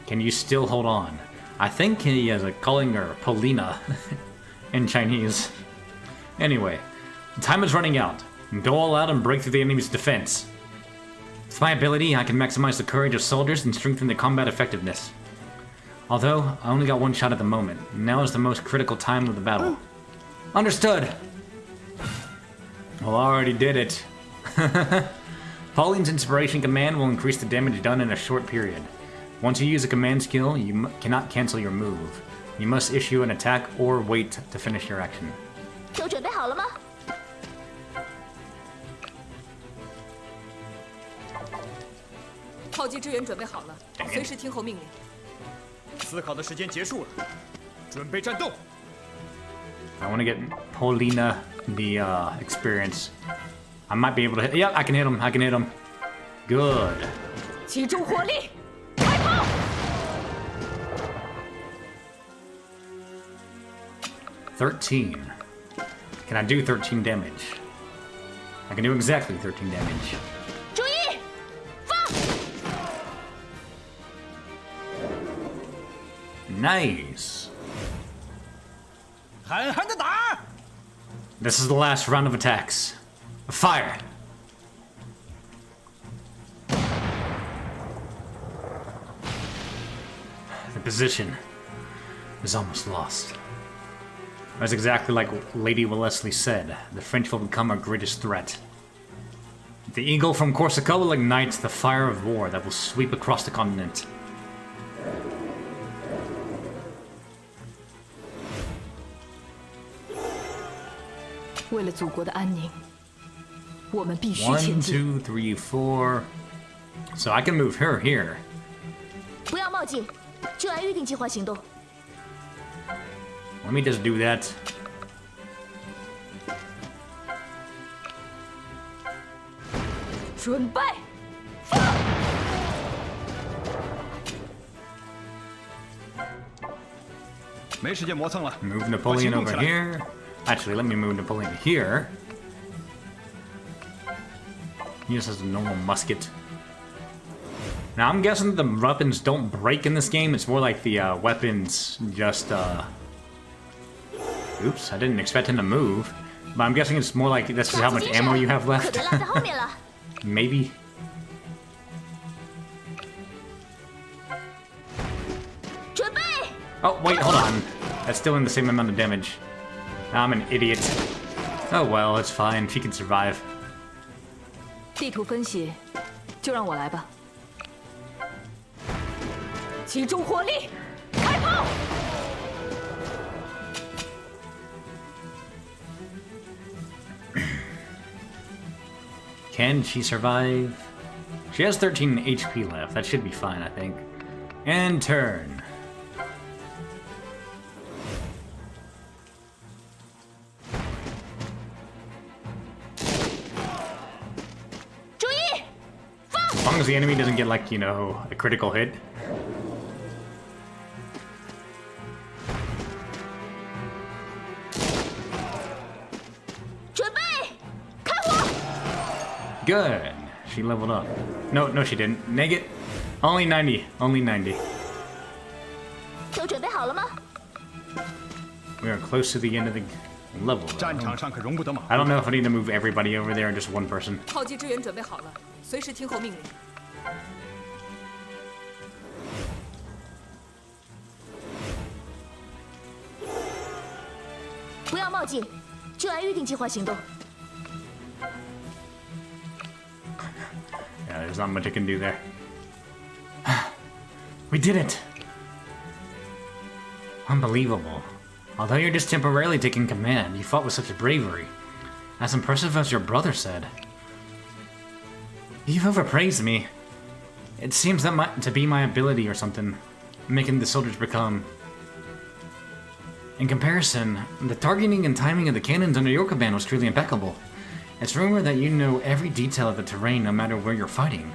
Can you still hold on? I think he is calling her Paulina in Chinese. Anyway, time is running out. Go all out and break through the enemy's defense. With my ability, I can maximize the courage of soldiers and strengthen the combat effectiveness. Although, I only got one shot at the moment. Now is the most critical time of the battle. Understood! Well, I already did it. Pauline's inspiration command will increase the damage done in a short period. Once you use a command skill, you cannot cancel your move. You must issue an attack or wait to finish your action. 都准备好了吗？炮击支援准备好了，随时听候命令。思考的时间结束了，准备战斗。 I want to get Paulina the experience. I might be able to hit. Yep, I can hit him. I can hit him. Good. 集中火力，开炮！ 13. Can I do 13 damage? I can do exactly 13 damage. 注意，放！ Nice. 狠狠的打！ This is the last round of attacks. Fire! The position is almost lost. That's exactly like Lady Wellesley said. The French will become our greatest threat. The eagle from Corsica will ignite the fire of war that will sweep across the continent. One, 2, 3, 4. So I can move her here. 不要冒进，就按预定计划行动。 Let me just do that. Move Napoleon over here. Actually, let me move Napoleon here. He just has a normal musket. Now, I'm guessing the weapons don't break in this game. It's more like the weapons just, Oops, I didn't expect him to move. But I'm guessing it's more like this is how much ammo you have left. Maybe. Oh, wait, hold on. That's still in the same amount of damage. I'm an idiot. Oh well, it's fine. She can survive. 地图分析，就让我来吧。集中火力，开炮！ Can she survive? She has 13 HP left. That should be fine, I think. And turn. As long as the enemy doesn't get, like, you know, a critical hit. Good. She leveled up. No, she didn't. Only 90. Only 90. 都准备好了吗？ We are close to the end of the level. 战场上可容不得马虎。 I don't know if I need to move everybody over there or just one person. 炮击支援准备好了，随时听候命令。不要冒进，就按预定计划行动。 Yeah, there's not much I can do there. We did it! Unbelievable. Although you're just temporarily taking command, you fought with such bravery. As impressive as your brother said. You've overpraised me. It seems that to be my ability or something, making the soldiers become... In comparison, the targeting and timing of the cannons under your command was truly impeccable. It's rumored that you know every detail of the terrain no matter where you're fighting.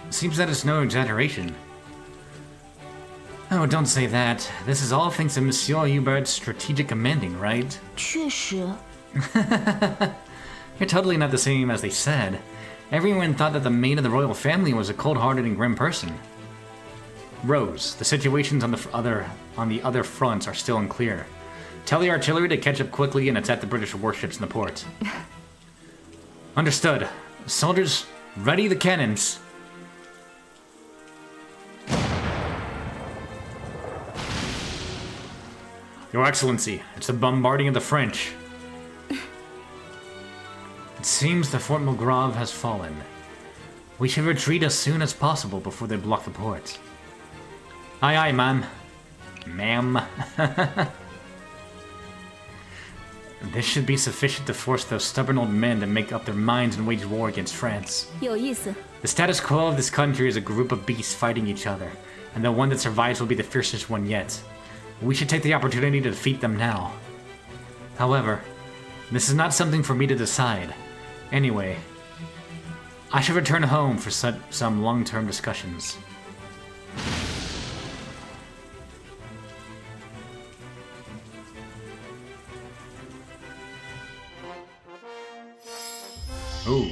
It seems that it's no exaggeration. Oh, don't say that. This is all thanks to Monsieur Hubert's strategic commanding, right? 确实， You're totally not the same as they said. Everyone thought that the maid of the royal family was a cold-hearted and grim person. Rose, the situations on the other fronts are still unclear. Tell the artillery to catch up quickly and attack the British warships in the port. Understood. Soldiers, ready the cannons. Your Excellency, it's the bombarding of the French. It seems the Fort Mulgrave has fallen. We should retreat as soon as possible before they block the port. Aye, aye, ma'am. Ma'am. This should be sufficient to force those stubborn old men to make up their minds and wage war against France. 有意思。 The status quo of this country is a group of beasts fighting each other, and the one that survives will be the fiercest one yet. We should take the opportunity to defeat them now. However, this is not something for me to decide. Anyway, I should return home for some long-term discussions. Ooh.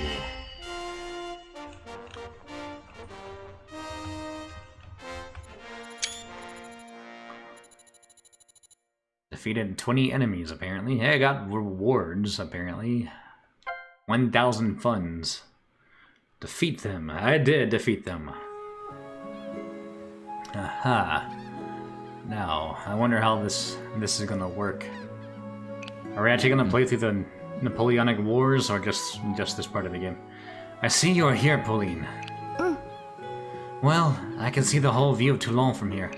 Defeated 20 enemies, apparently. Hey, I got rewards, apparently. 1,000 funds. Defeat them. I did defeat them. Aha. Now, I wonder how this is gonna work. Are we actually gonna play through the Napoleonic Wars, or just this part of the game? I see you're here, Pauline. Well, I can see the whole view of Toulon from here.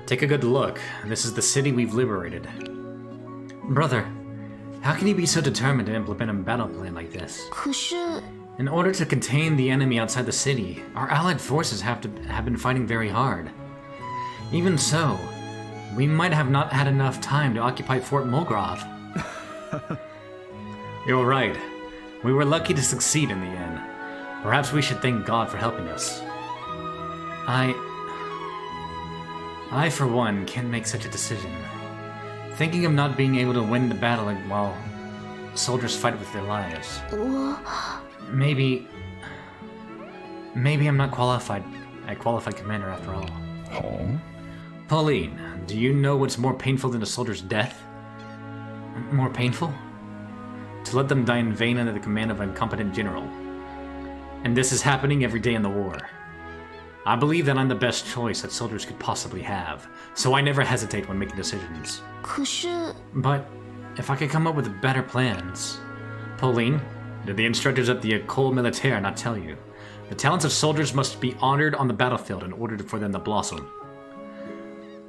Take a good look. This is the city we've liberated. Brother, how can you be so determined to implement a battle plan like this? 可是， In order to contain the enemy outside the city, our allied forces have been fighting very hard. Even so, we might have not had enough time to occupy Fort Mulgrave. You're right. We were lucky to succeed in the end. Perhaps we should thank God for helping us. I, for one, can't make such a decision. Thinking of not being able to win the battle while soldiers fight with their lives. 我 Maybe I'm not qualified. A qualified commander after all. Oh. Pauline, do you know what's more painful than a soldier's death? More painful? To let them die in vain under the command of an incompetent general. And this is happening every day in the war. I believe that I'm the best choice that soldiers could possibly have, so I never hesitate when making decisions. 可是， But if I could come up with better plans... Pauline, did the instructors at the École Militaire not tell you? The talents of soldiers must be honored on the battlefield in order for them to blossom.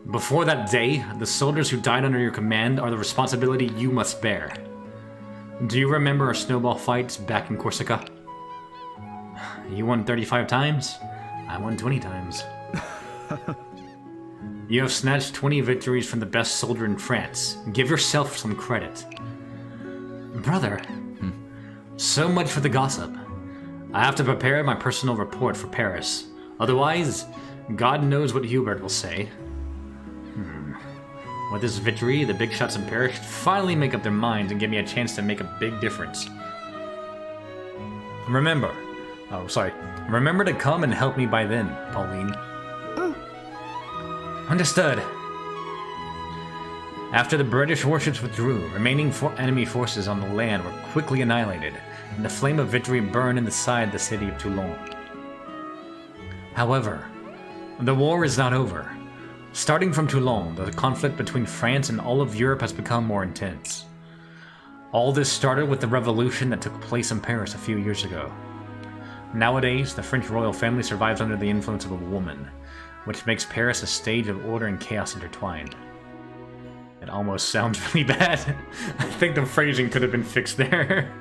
Before that day, the soldiers who died under your command are the responsibility you must bear. Do you remember our snowball fights back in Corsica? You won 35 times? I won 20 times. You have snatched 20 victories from the best soldier in France. Give yourself some credit. Brother, so much for the gossip. I have to prepare my personal report for Paris. Otherwise, God knows what Hubert will say. With this victory, the big shots in Paris should finally make up their minds and give me a chance to make a big difference. Remember. Oh, sorry. Remember to come and help me by then, Pauline. Understood. After the British warships withdrew, remaining enemy forces on the land were quickly annihilated, and the flame of victory burned inside the city of Toulon. However, the war is not over. Starting from Toulon, the conflict between France and all of Europe has become more intense. All this started with the revolution that took place in Paris a few years ago. Nowadays, the French royal family survives under the influence of a woman, which makes Paris a stage of order and chaos intertwined. It almost sounds really bad. I think the phrasing could have been fixed there.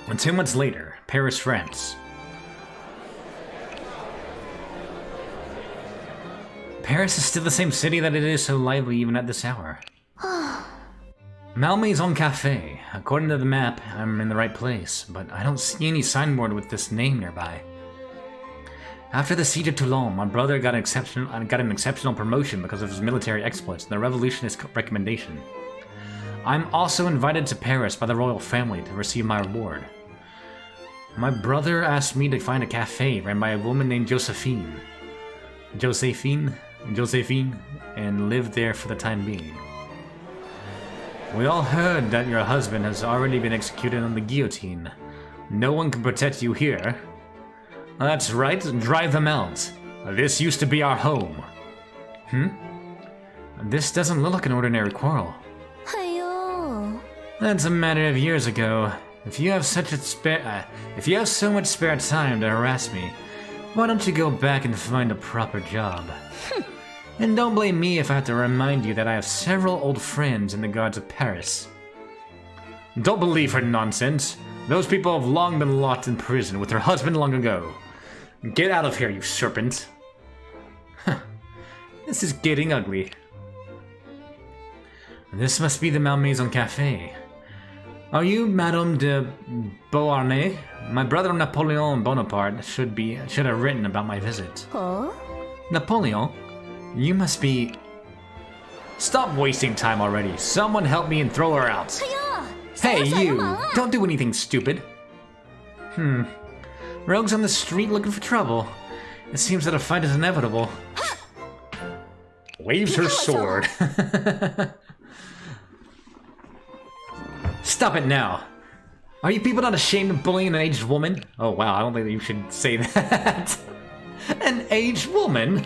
And 2 months later, Paris, France. Paris is still the same city that it is so lively even at this hour. Malmaison Cafe. According to the map, I'm in the right place, but I don't see any signboard with this name nearby. After the siege of Toulon, my brother got an exceptional promotion because of his military exploits and the revolutionist recommendation. I'm also invited to Paris by the royal family to receive my reward. My brother asked me to find a cafe run by a woman named Josephine, and live there for the time being. We all heard that your husband has already been executed on the guillotine. No one can protect you here. That's right, drive them out. This used to be our home. This doesn't look like an ordinary quarrel. That's a matter of years ago. If you have so much spare time to harass me, why don't you go back and find a proper job? And don't blame me if I have to remind you that I have several old friends in the guards of Paris. Don't believe her nonsense. Those people have long been locked in prison with her husband long ago. Get out of here, you serpent. This is getting ugly. This must be the Malmaison Cafe. Are you Madame de Beauharnais? My brother Napoleon Bonaparte should have written about my visit. Huh? Napoleon? You must be... Stop wasting time already. Someone help me and throw her out. Hey, you! Don't do anything stupid. Rogues on the street looking for trouble. It seems that a fight is inevitable. Waves her sword. Stop it now. Are you people not ashamed of bullying an aged woman? Oh wow, I don't think that you should say that. An aged woman?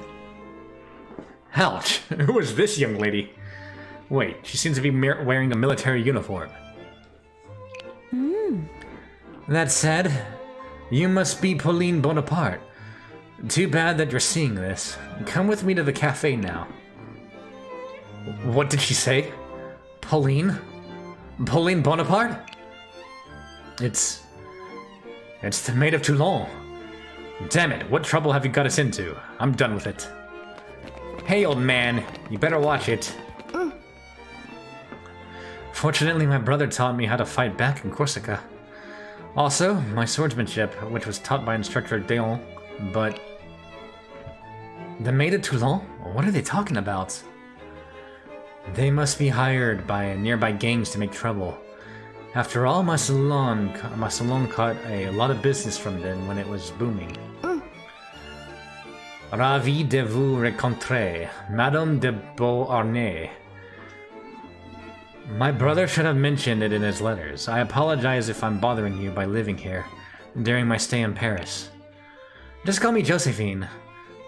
Ouch, who is this young lady? Wait, she seems to be wearing a military uniform. That said, you must be Pauline Bonaparte. Too bad that you're seeing this. Come with me to the cafe now. What did she say? Pauline? Pauline Bonaparte? It's the Maid of Toulon. Damn it, what trouble have you got us into? I'm done with it. Hey, old man, you better watch it. Fortunately, my brother taught me how to fight back in Corsica. Also, my swordsmanship, which was taught by instructor Deon, but... The Maid of Toulon? What are they talking about? They must be hired by nearby gangs to make trouble. After all, my salon caught a lot of business from them when it was booming. Ravi de vous rencontrer, Madame de Beauharnais. My brother should have mentioned it in his letters. I apologize if I'm bothering you by living here during my stay in Paris. Just call me Josephine.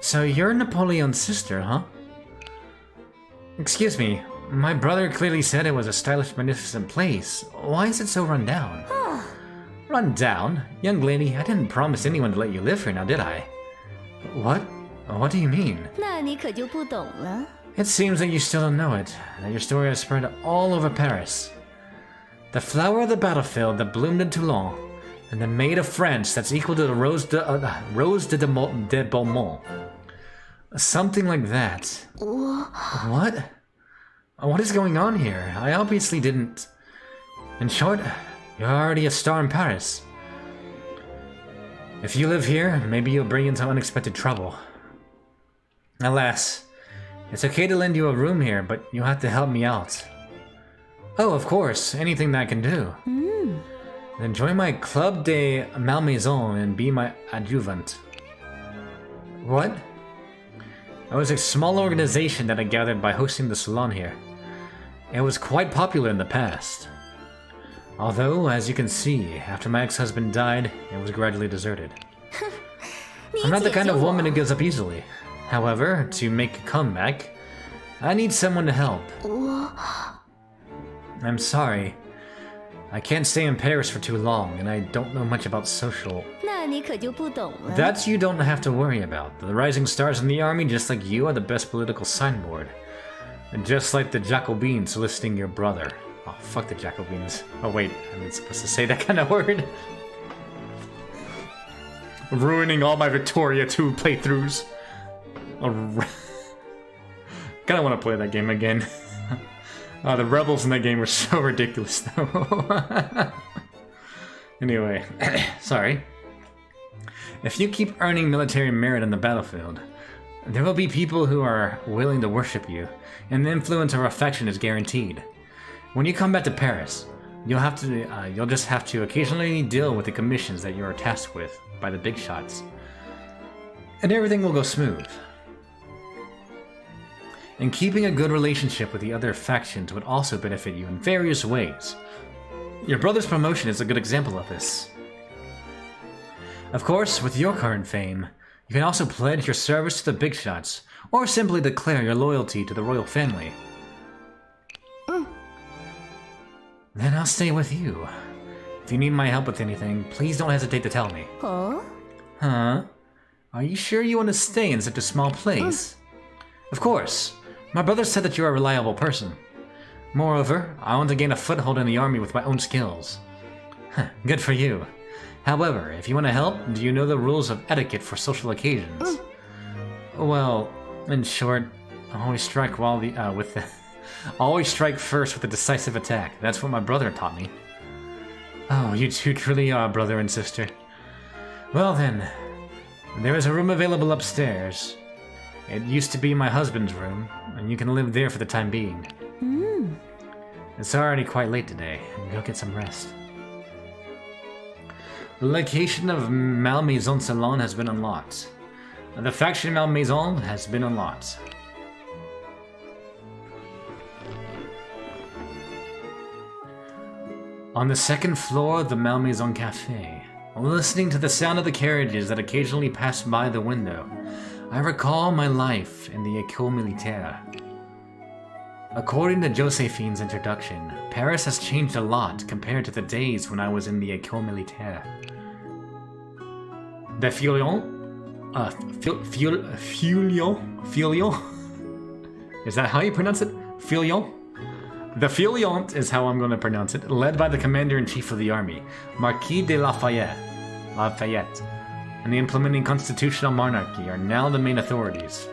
So you're Napoleon's sister, huh? Excuse me, my brother clearly said it was a stylish, magnificent place. Why is it so run down? Run down? Young lady, I didn't promise anyone to let you live here now, did I? What? What do you mean? 那你可就不懂了。 It seems that you still don't know it, that your story has spread all over Paris. The flower of the battlefield that bloomed in Toulon, and the maid of France that's equal to the Rose de Beaumont. Something like that. What? What is going on here? I obviously didn't... In short, you're already a star in Paris. If you live here, maybe you'll bring in some unexpected trouble. Alas, It's okay to lend you a room here, but you'll have to help me out. Oh, of course, anything that I can do. Then join my Club de Malmaison and be my adjuvant. What? It was a small organization that I gathered by hosting the salon here. It was quite popular in the past. Although, as you can see, after my ex-husband died, it was gradually deserted. I'm not the kind of woman who gives up easily. However, to make a comeback, I need someone to help. I'm sorry. I can't stay in Paris for too long, and I don't know much about social. That you don't have to worry about. The rising stars in the army, just like you, are the best political signboard. And just like the Jacobins soliciting your brother. Oh, fuck the Jacobins. Oh wait, I'm not supposed to say that kind of word. Ruining all my Victoria 2 playthroughs. Kinda want to play that game again. The rebels in that game were so ridiculous, though. Anyway, sorry. If you keep earning military merit on the battlefield, there will be people who are willing to worship you, and the influence or affection is guaranteed. When you come back to Paris, you'll just have to occasionally deal with the commissions that you are tasked with by the big shots, and everything will go smooth. And keeping a good relationship with the other factions would also benefit you in various ways. Your brother's promotion is a good example of this. Of course, with your current fame, you can also pledge your service to the big shots, or simply declare your loyalty to the royal family. Then I'll stay with you. If you need my help with anything, please don't hesitate to tell me. Huh? Are you sure you want to stay in such a small place? Of course. My brother said that you're a reliable person. Moreover, I want to gain a foothold in the army with my own skills. Good for you. However, if you want to help, do you know the rules of etiquette for social occasions? Well, in short, always strike always strike first with a decisive attack. That's what my brother taught me. Oh, you two truly are brother and sister. Well then, there is a room available upstairs. It used to be my husband's room, and you can live there for the time being. It's already quite late today. Go get some rest. The location of Malmaison Salon has been unlocked. The faction Malmaison has been unlocked. On the second floor of the Malmaison Cafe, listening to the sound of the carriages that occasionally pass by the window, I recall my life in the École Militaire. According to Josephine's introduction, Paris has changed a lot compared to the days when I was in the École Militaire. The Filion? Is that how you pronounce it? Filion? The Filion is how I'm going to pronounce it, led by the Commander-in-Chief of the Army, Marquis de Lafayette, and the implementing constitutional monarchy are now the main authorities.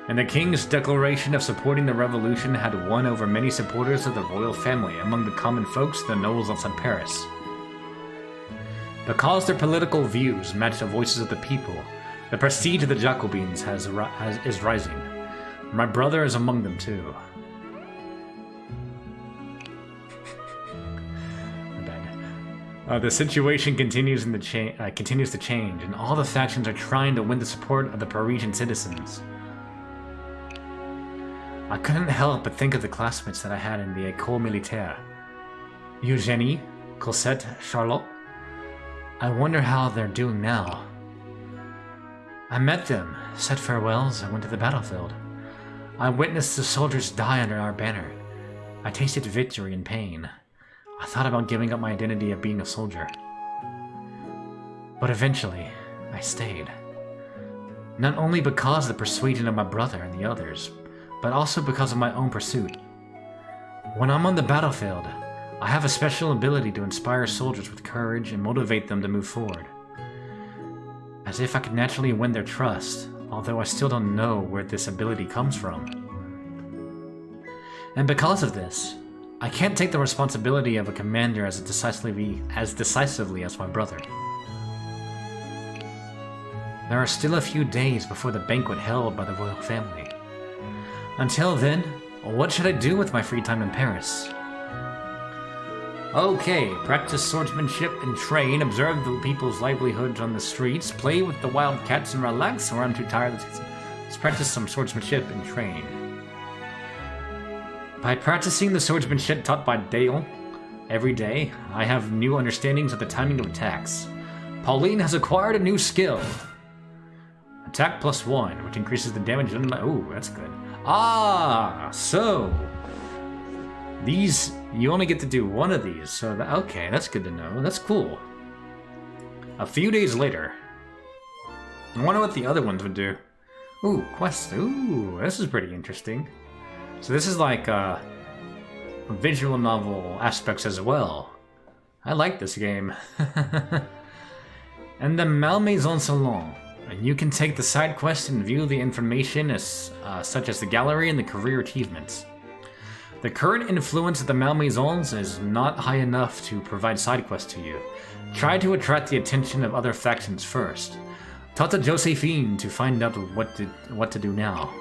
And the King's declaration of supporting the revolution had won over many supporters of the royal family among the common folks, the nobles outside Paris. Because their political views match the voices of the people, the prestige of the Jacobins is rising. My brother is among them too. The situation continues to change, and all the factions are trying to win the support of the Parisian citizens. I couldn't help but think of the classmates that I had in the École Militaire. Eugénie, Cosette, Charlotte. I wonder how they're doing now. I met them, said farewells, and went to the battlefield. I witnessed the soldiers die under our banner. I tasted victory and pain. I thought about giving up my identity of being a soldier. But eventually, I stayed. Not only because of the persuasion of my brother and the others, but also because of my own pursuit. When I'm on the battlefield, I have a special ability to inspire soldiers with courage and motivate them to move forward. As if I could naturally win their trust, although I still don't know where this ability comes from. And because of this, I can't take the responsibility of a commander as decisively as my brother. There are still a few days before the banquet held by the royal family. Until then, what should I do with my free time in Paris? Okay, practice swordsmanship and train, observe the people's livelihoods on the streets, play with the wild cats and relax, or I'm too tired. Let's practice some swordsmanship and train. By practicing the swordsmanship taught by Dale every day, I have new understandings of the timing of attacks. Pauline has acquired a new skill. Attack +1, which increases the damage. Oh, that's good. Ah, so these, you only get to do one of these. So okay, that's good to know. That's cool. A few days later, I wonder what the other ones would do. Ooh, quest. Ooh, this is pretty interesting. So this is like visual novel aspects as well. I like this game. And the Malmaison Salon. You can take the side quest and view the information such as the gallery and the career achievements. The current influence of the Malmaisons is not high enough to provide side quests to you. Try to attract the attention of other factions first. Talk to Josephine to find out what to do now.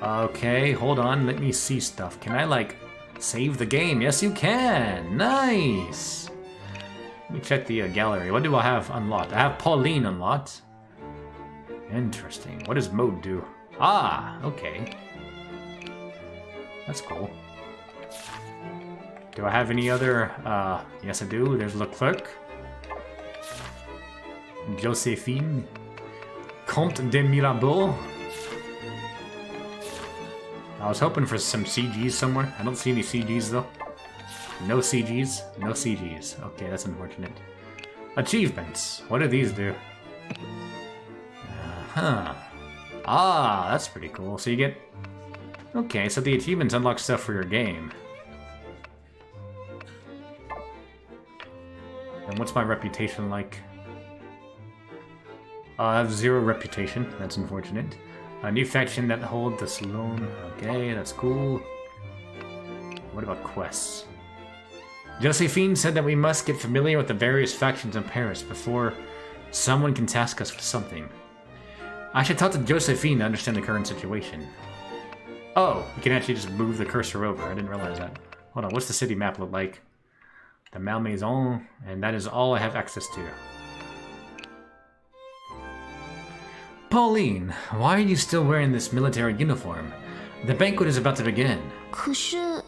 Okay, hold on, let me see stuff. Can I, like, save the game? Yes, you can! Nice! Let me check the gallery. What do I have unlocked? I have Pauline unlocked. Interesting. What does Maid do? Ah, okay. That's cool. Do I have any other? Yes I do. There's Leclerc. Josephine. Comte de Mirabeau. I was hoping for some CGs somewhere. I don't see any CGs though. No CGs. No CGs. Okay, that's unfortunate. Achievements. What do these do? Ah, that's pretty cool. So you get... Okay, so the achievements unlock stuff for your game. And what's my reputation like? I have 0 reputation. That's unfortunate. A new faction that hold the saloon. Okay, that's cool. What about quests? Josephine said that we must get familiar with the various factions in Paris before someone can task us with something. I should talk to Josephine to understand the current situation. Oh, you can actually just move the cursor over. I didn't realize that. Hold on, what's the city map look like? The Malmaison, and that is all I have access to. Pauline, why are you still wearing this military uniform? The banquet is about to begin. 可是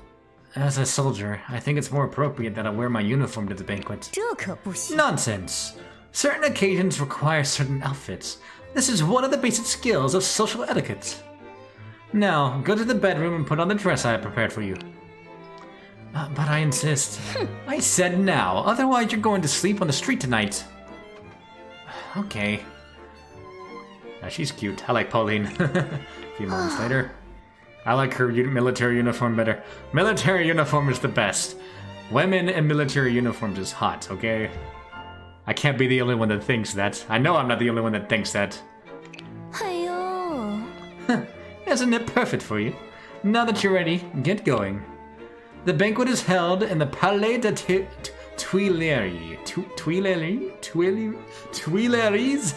As a soldier, I think it's more appropriate that I wear my uniform to the banquet. 这可不行。 Nonsense! Certain occasions require certain outfits. This is one of the basic skills of social etiquette. Now, go to the bedroom and put on the dress I have prepared for you. But I insist. I said now, otherwise you're going to sleep on the street tonight. Okay. She's cute. I like Pauline. A few moments later. I like her military uniform better. Military uniform is the best. Women in military uniforms is hot, okay? I can't be the only one that thinks that. I know I'm not the only one that thinks that. 哎呦， Isn't it perfect for you? Now that you're ready, get going. The banquet is held in the Palais de Tuileries. Tuileries?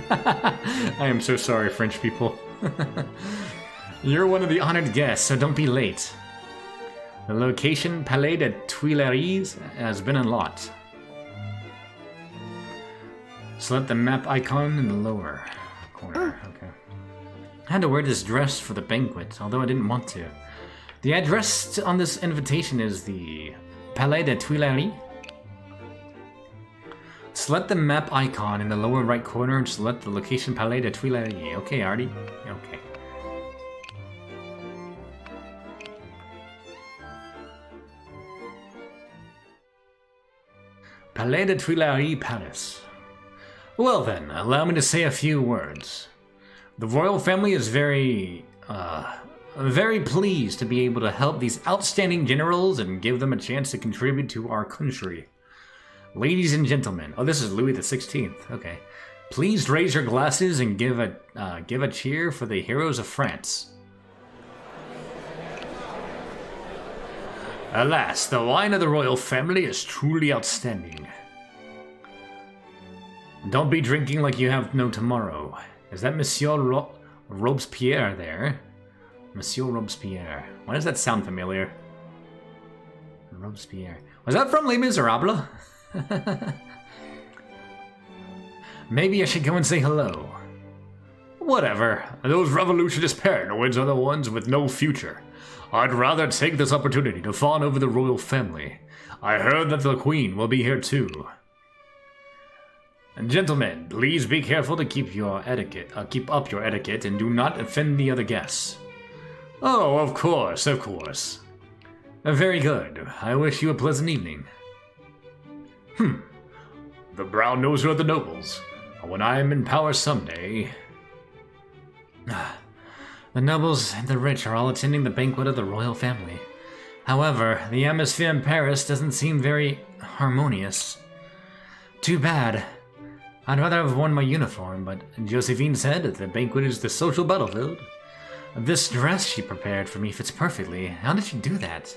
I am so sorry, French people. You're one of the honored guests, so don't be late. The location, Palais de Tuileries, has been unlocked. Select the map icon in the lower corner. Okay. I had to wear this dress for the banquet, although I didn't want to. The address on this invitation is the Palais de Tuileries. Select the map icon in the lower right corner and select the location Palais de Tuileries. Okay, Artie. Okay. Palais de Tuileries Palace. Well then, allow me to say a few words. The royal family is very pleased to be able to help these outstanding generals and give them a chance to contribute to our country. Ladies and gentlemen, oh, this is Louis the 16th. Okay, please raise your glasses and give a cheer for the heroes of France. Alas, the wine of the royal family is truly outstanding. Don't be drinking like you have no tomorrow. Is that Monsieur Robespierre there? Monsieur Robespierre. Why does that sound familiar? Robespierre. Was that from Les Miserables? Maybe I should go and say hello. Whatever. Those revolutionist paranoids are the ones with no future. I'd rather take this opportunity to fawn over the royal family. I heard that the queen will be here too. Gentlemen, please be careful to keep up your etiquette and do not offend the other guests. Oh, of course, of course. Very good. I wish you a pleasant evening. The brown nose are the nobles. When I am in power someday... The nobles and the rich are all attending the banquet of the royal family. However, the atmosphere in Paris doesn't seem very harmonious. Too bad. I'd rather have worn my uniform, but Josephine said that the banquet is the social battlefield. This dress she prepared for me fits perfectly. How did she do that?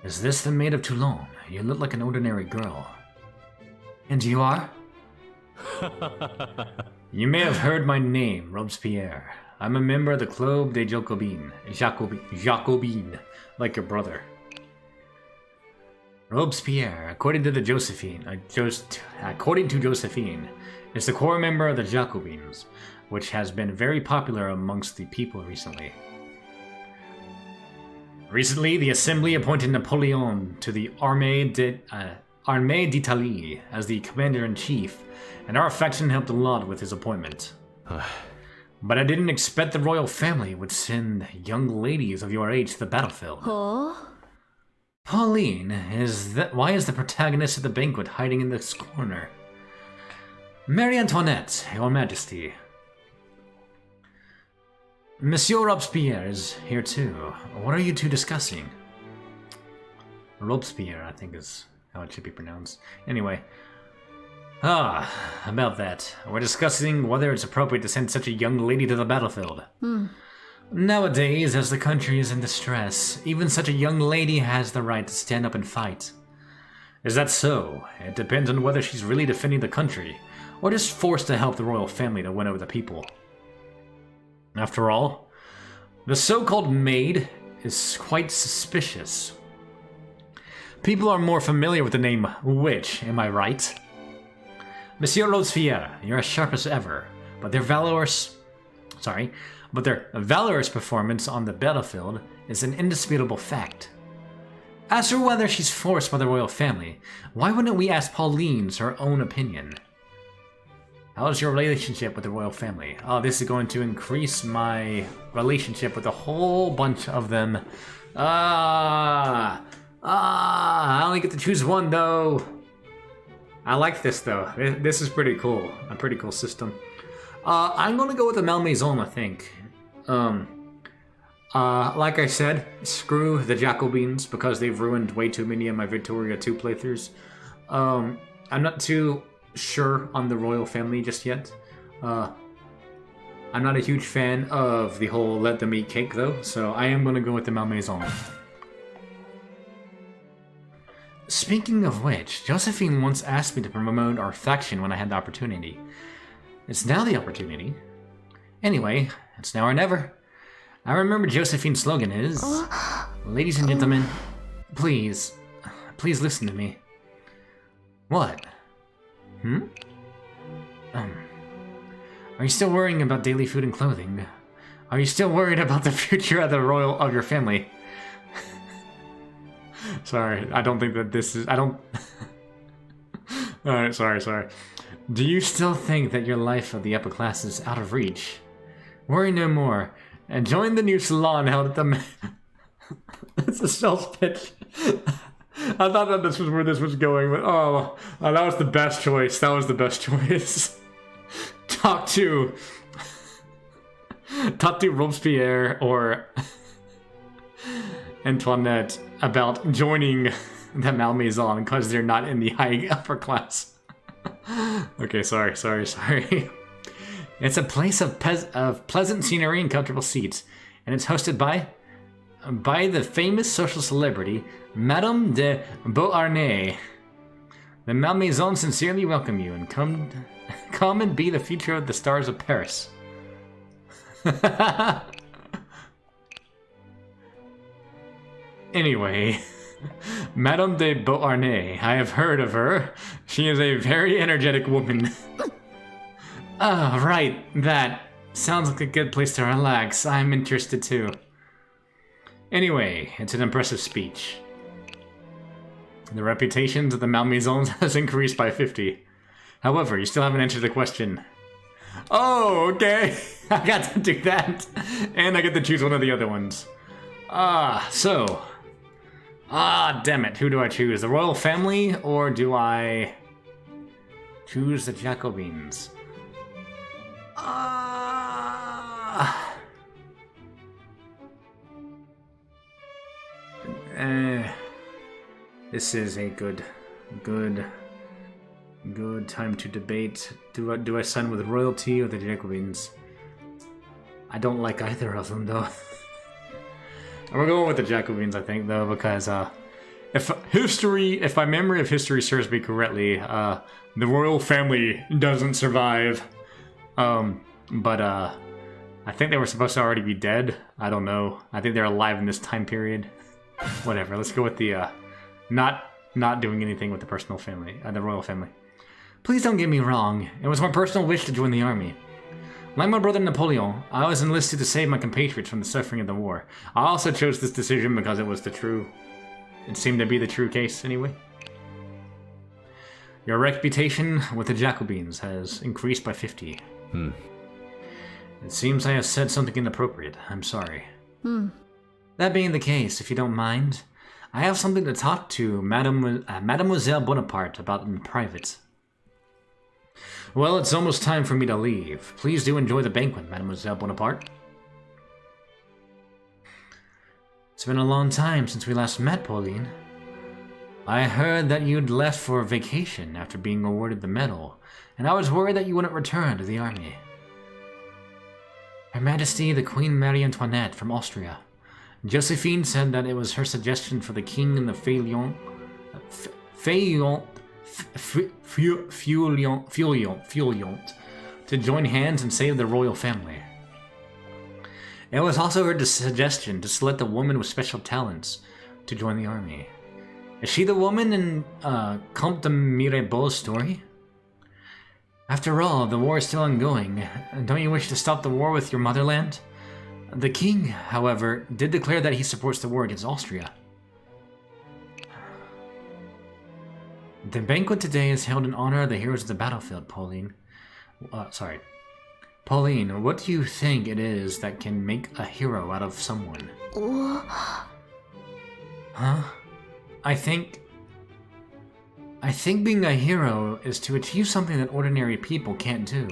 Is this the Maid of Toulon? You look like an ordinary girl. And you are? You may have heard my name, Robespierre. I'm a member of the Club des Jacobins. Jacobin, like your brother. Robespierre, according to Josephine, is the core member of the Jacobins, which has been very popular amongst the people recently. Recently, the Assembly appointed Napoleon to the Armée d'Italie as the commander-in-chief, and our faction helped a lot with his appointment. But I didn't expect the royal family would send young ladies of your age to the battlefield. Oh? Pauline, why is the protagonist of the banquet hiding in this corner? Marie Antoinette, your majesty. Monsieur Robespierre is here too. What are you two discussing? Robespierre, I think is how it should be pronounced. Anyway. About that. We're discussing whether it's appropriate to send such a young lady to the battlefield. Nowadays, as the country is in distress, even such a young lady has the right to stand up and fight. Is that so? It depends on whether she's really defending the country, or just forced to help the royal family to win over the people. After all, the so-called Maid is quite suspicious. People are more familiar with the name Witch, am I right? Monsieur Robespierre, you're as sharp as ever, but their valorous performance on the battlefield is an indisputable fact. As for whether she's forced by the royal family, why wouldn't we ask Pauline's her own opinion? How's your relationship with the royal family? Oh, this is going to increase my relationship with a whole bunch of them. I only get to choose one though. I like this though. This is pretty cool. A pretty cool system. I'm gonna go with the Malmaison, I think. Like I said, screw the Jacobins because they've ruined way too many of my Victoria 2 playthroughs. I'm not too sure on the royal family just yet. I'm not a huge fan of the whole let them eat cake though, so I am gonna go with the Malmaison. Speaking of which, Josephine once asked me to promote our faction when I had the opportunity. It's now the opportunity. Anyway, it's now or never. I remember Josephine's slogan is, ladies and gentlemen, please listen to me. What? Are you still worrying about daily food and clothing? Are you still worried about the future of your family? Sorry, I don't think that this is... Alright, sorry. Do you still think that your life of the upper class is out of reach? Worry no more, and join the new salon held at the... It's a sales pitch. I thought that this was where this was going, but that was the best choice. Talk to Robespierre or Antoinette about joining the Malmaison because they're not in the high upper class. Okay, sorry. It's a place of pleasant scenery and comfortable seats, and it's hosted by the famous social celebrity Madame de Beauharnais. The Malmaison sincerely welcome you and come and be the future of the stars of Paris. Anyway, Madame de Beauharnais, I have heard of her. She is a very energetic woman. Ah, right, that. Sounds like a good place to relax. I'm interested too. Anyway, it's an impressive speech. The reputations of the Malmaisons has increased by 50. However, you still haven't answered the question. Oh, okay. I got to do that. And I get to choose one of the other ones. Damn it. Who do I choose? The royal family, or do I choose the Jacobins? This is a good time to debate. Do I sign with royalty or the Jacobins? I don't like either of them, though. We're going with the Jacobins, I think, though, because if my memory of history serves me correctly, the royal family doesn't survive. But I think they were supposed to already be dead. I don't know. I think they're alive in this time period. Whatever. Let's go with the not doing anything with the personal family, the royal family. Please don't get me wrong. It was my personal wish to join the army. Like my brother Napoleon, I was enlisted to save my compatriots from the suffering of the war. I also chose this decision because it seemed to be the true case anyway. Your reputation with the Jacobins has increased by 50. It seems I have said something inappropriate. I'm sorry. That being the case, if you don't mind, I have something to talk to Mademoiselle Bonaparte about in private. Well, it's almost time for me to leave. Please do enjoy the banquet, Mademoiselle Bonaparte. It's been a long time since we last met, Pauline. I heard that you'd left for vacation after being awarded the medal, and I was worried that you wouldn't return to the army. Her Majesty the Queen Marie Antoinette from Austria. Josephine said that it was her suggestion for the king and the Feuillante to join hands and save the royal family. It was also her suggestion to select a woman with special talents to join the army. Is she the woman in Comte de Mirabeau's story? After all, the war is still ongoing. Don't you wish to stop the war with your motherland? The king, however, did declare that he supports the war against Austria. The banquet today is held in honor of the heroes of the battlefield, Pauline. Pauline, what do you think it is that can make a hero out of someone? Huh? I think being a hero is to achieve something that ordinary people can't do.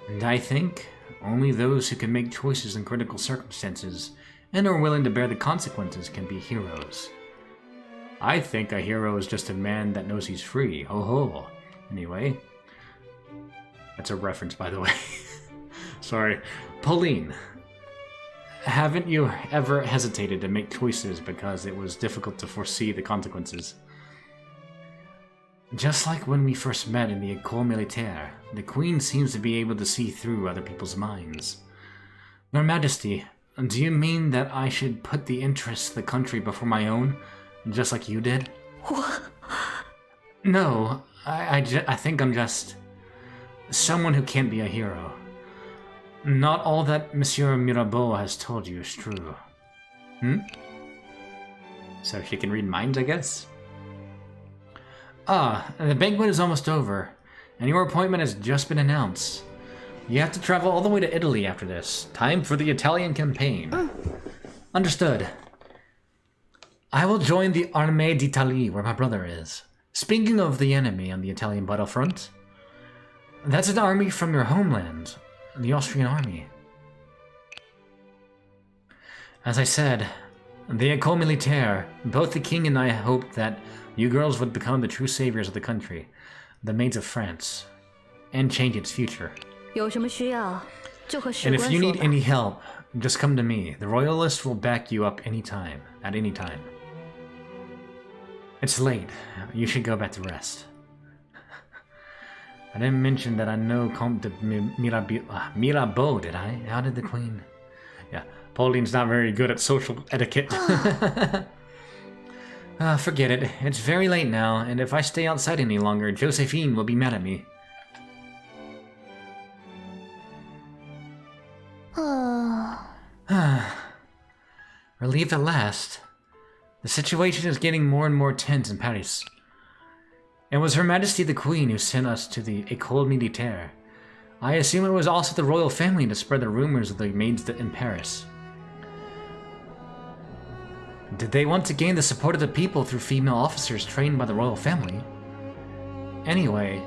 And I think only those who can make choices in critical circumstances and are willing to bear the consequences can be heroes. I think a hero is just a man that knows he's free. Ho ho. Anyway. That's a reference, by the way. Sorry. Pauline, haven't you ever hesitated to make choices because it was difficult to foresee the consequences? Just like when we first met in the École Militaire, the Queen seems to be able to see through other people's minds. Your Majesty, do you mean that I should put the interests of the country before my own, just like you did? What? No, I think I'm just someone who can't be a hero. Not all that Monsieur Mirabeau has told you is true. So she can read minds, I guess? The banquet is almost over, and your appointment has just been announced. You have to travel all the way to Italy after this. Time for the Italian campaign. Understood. I will join the Armée d'Italie, where my brother is. Speaking of the enemy on the Italian battlefront, that's an army from your homeland, the Austrian army. As I said, the École Militaire, both the king and I hoped that you girls would become the true saviors of the country, the maids of France, and change its future. And if you need any help, just come to me. The Royalists will back you up anytime, at any time. It's late. You should go back to rest. I didn't mention that I know Comte de Mirabeau, did I? How did the Queen? Yeah, Pauline's not very good at social etiquette. Forget it. It's very late now, and if I stay outside any longer, Josephine will be mad at me. Relieved at last. The situation is getting more and more tense in Paris. It was Her Majesty the Queen who sent us to the École Militaire. I assume it was also the royal family to spread the rumors of the maids in Paris. Did they want to gain the support of the people through female officers trained by the royal family? Anyway,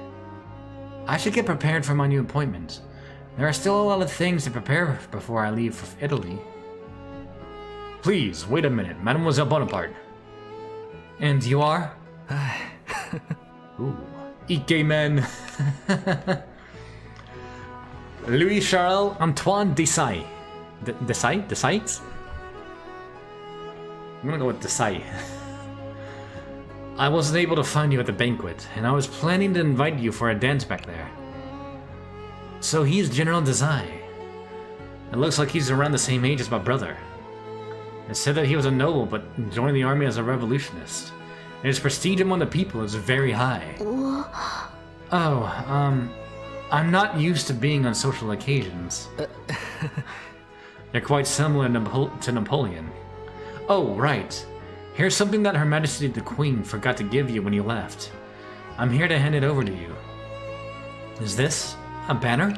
I should get prepared for my new appointment. There are still a lot of things to prepare before I leave for Italy. Please, wait a minute, Mademoiselle Bonaparte. And you are? Ooh. Ikemen. Louis Charles Antoine Desai. Desai? Desai? I'm gonna go with Desai. I wasn't able to find you at the banquet, and I was planning to invite you for a dance back there. So he's General Desai. It looks like he's around the same age as my brother. It said that he was a noble, but joined the army as a revolutionist. And his prestige among the people is very high. I'm not used to being on social occasions. They're quite similar to Napoleon. Oh, right. Here's something that Her Majesty the Queen forgot to give you when you left. I'm here to hand it over to you. Is this a banner?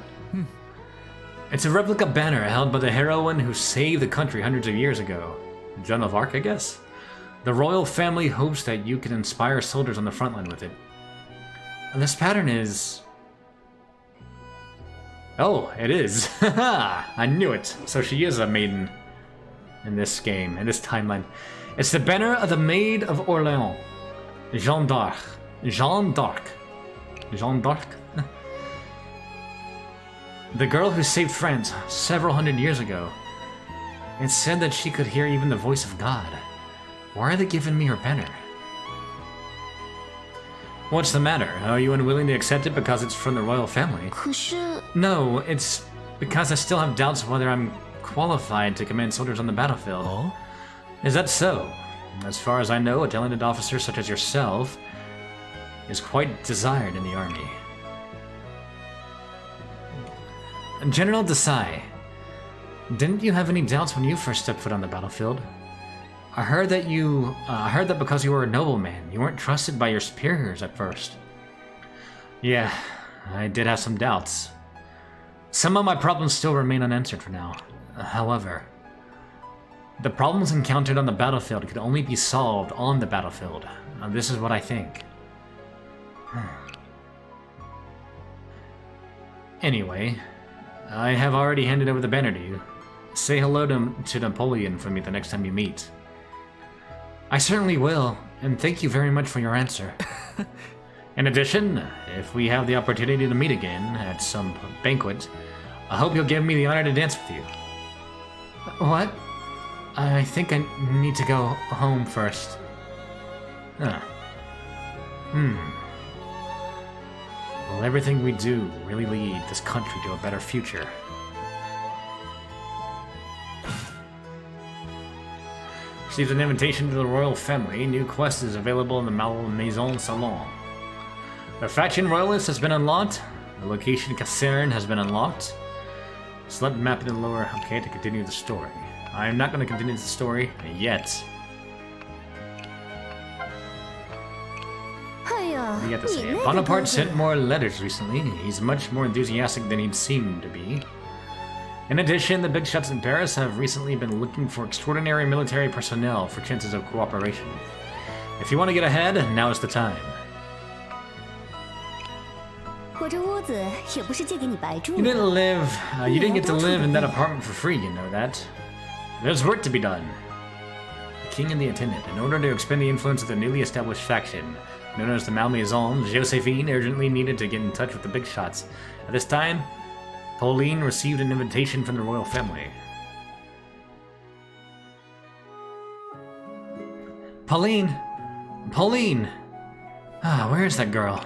It's a replica banner held by the heroine who saved the country hundreds of years ago. Joan of Arc, I guess? The royal family hopes that you can inspire soldiers on the front line with it. And this pattern is... Oh, it is. I knew it. So she is a maiden in this game, in this timeline. It's the banner of the Maid of Orleans. Jeanne d'Arc. Jeanne d'Arc. Jeanne d'Arc? The girl who saved France several hundred years ago. It said that she could hear even the voice of God. Why are they giving me her banner? What's the matter? Are you unwilling to accept it because it's from the royal family? No, it's because I still have doubts whether I'm qualified to command soldiers on the battlefield. Oh? Is that so? As far as I know, a talented officer such as yourself is quite desired in the army. General Desai, didn't you have any doubts when you first stepped foot on the battlefield? I heard that because you were a nobleman, you weren't trusted by your superiors at first. Yeah, I did have some doubts. Some of my problems still remain unanswered for now. However, the problems encountered on the battlefield could only be solved on the battlefield. This is what I think. Anyway, I have already handed over the banner to you. Say hello to Napoleon for me the next time you meet. I certainly will, and thank you very much for your answer. In addition, if we have the opportunity to meet again at some banquet, I hope you'll give me the honor to dance with you. What? I think I need to go home first. Will everything we do really lead this country to a better future? Received an invitation to the royal family. New quest is available in the Maison Salon. The faction royalist has been unlocked. The location Caserne has been unlocked. Select map in the lower. Okay, to continue the story. I am not going to continue the story yet. What do you have to say? Bonaparte sent more letters recently. He's much more enthusiastic than he'd seemed to be. In addition, the big shots in Paris have recently been looking for extraordinary military personnel for chances of cooperation. If you want to get ahead, now is the time. You didn't get to live in that apartment for free, you know that. There's work to be done. The king and the attendant, in order to expend the influence of the newly established faction, known as the Malmaison, Josephine urgently needed to get in touch with the big shots. At this time, Pauline received an invitation from the royal family. Pauline, Pauline! Ah, where is that girl?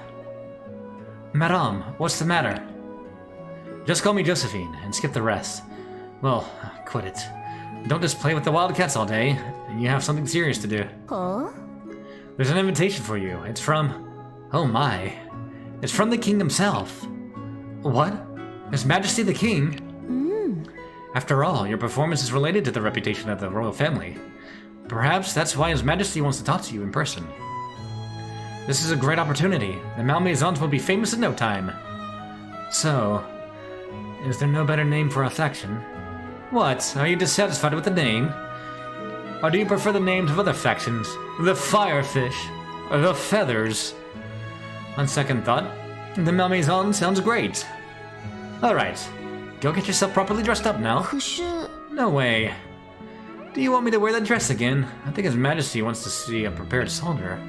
Madame, what's the matter? Just call me Josephine, and skip the rest. Well, quit it. Don't just play with the Wildcats all day. You have something serious to do. Huh? There's an invitation for you. It's from... Oh my. It's from the king himself. What? His Majesty the King? After all, your performance is related to the reputation of the royal family. Perhaps that's why His Majesty wants to talk to you in person. This is a great opportunity. The Malmaisons will be famous in no time. So, is there no better name for a faction? What? Are you dissatisfied with the name? Or do you prefer the names of other factions? The Firefish? Or the Feathers? On second thought, the Malmaison sounds great. Alright, go get yourself properly dressed up now. 可是 No way. Do you want me to wear that dress again? I think His Majesty wants to see a prepared soldier.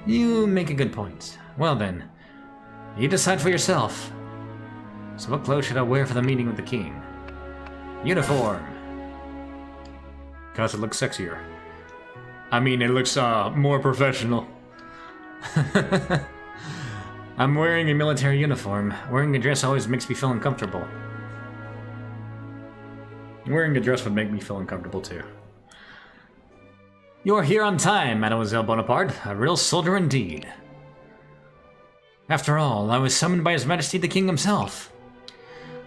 You make a good point. Well then, you decide for yourself. So what clothes should I wear for the meeting with the king? Uniform. Cause it looks sexier. I mean, it looks more professional. I'm wearing a military uniform. Wearing a dress always makes me feel uncomfortable. Wearing a dress would make me feel uncomfortable too. You're here on time, Mademoiselle Bonaparte. A real soldier indeed. After all, I was summoned by His Majesty the King himself.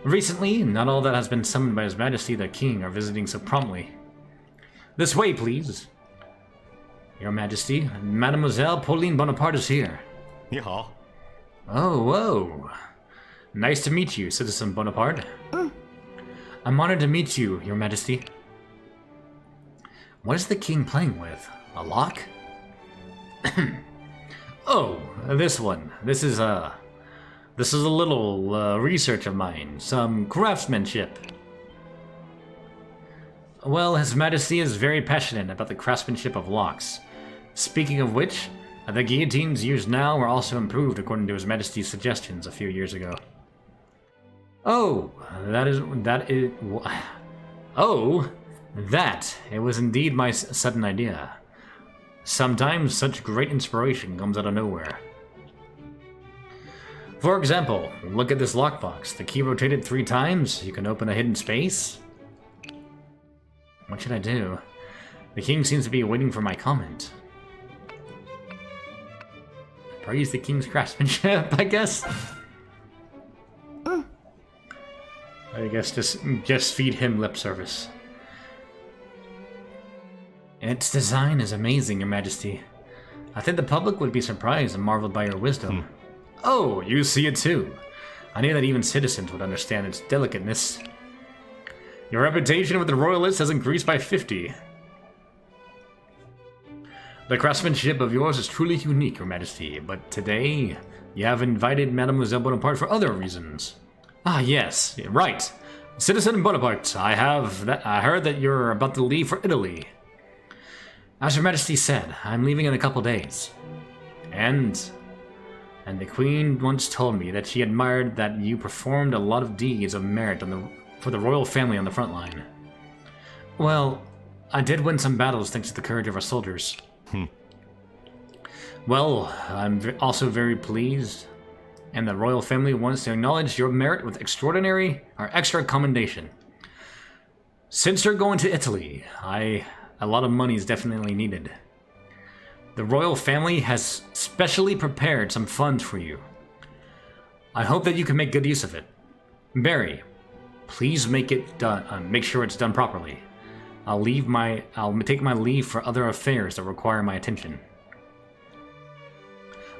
Recently, not all that has been summoned by His Majesty the King are visiting so promptly. This way, please. Your Majesty, Mademoiselle Pauline Bonaparte is here. 你好， Oh, whoa. Nice to meet you, Citizen Bonaparte. I'm honored to meet you, Your Majesty. What is the king playing with? A lock? Oh, this one. This is a little research of mine. Some craftsmanship. Well, His Majesty is very passionate about the craftsmanship of locks. Speaking of which, the guillotines used now were also improved according to His Majesty's suggestions a few years ago. Oh, it was indeed my sudden idea. Sometimes such great inspiration comes out of nowhere. For example, look at this lockbox. The key rotated 3 times, you can open a hidden space. What should I do? The king seems to be waiting for my comment. Praise the king's craftsmanship, I guess. I guess just feed him lip service. Its design is amazing, Your Majesty. I think the public would be surprised and marveled by your wisdom. Oh, you see it too. I knew that even citizens would understand its delicateness. Your reputation with the royalists has increased by 50. The craftsmanship of yours is truly unique, Your Majesty, but today you have invited Mademoiselle Bonaparte for other reasons. Ah, yes, right. Citizen Bonaparte, I heard that you're about to leave for Italy. As Your Majesty said, I'm leaving in a couple days. And the Queen once told me that she admired that you performed a lot of deeds of merit for the royal family on the front line. Well, I did win some battles thanks to the courage of our soldiers. Well, I'm also very pleased, and the royal family wants to acknowledge your merit with extra commendation. Since you're going to Italy, a lot of money is definitely needed. The royal family has specially prepared some funds for you. I hope that you can make good use of it. Barry, please make sure it's done properly. I'll take my leave for other affairs that require my attention.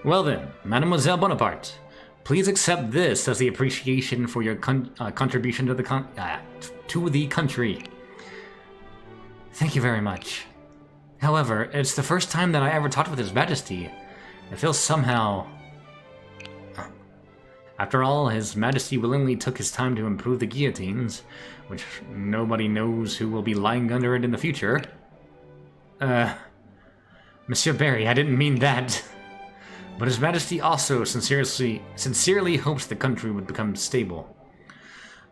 Well then, Mademoiselle Bonaparte, please accept this as the appreciation for your contribution to the country. Thank you very much. However, it's the first time that I ever talked with His Majesty. It feels somehow... After all, His Majesty willingly took his time to improve the guillotines, which nobody knows who will be lying under it in the future. Monsieur Barry, I didn't mean that. But His Majesty also sincerely hopes the country would become stable.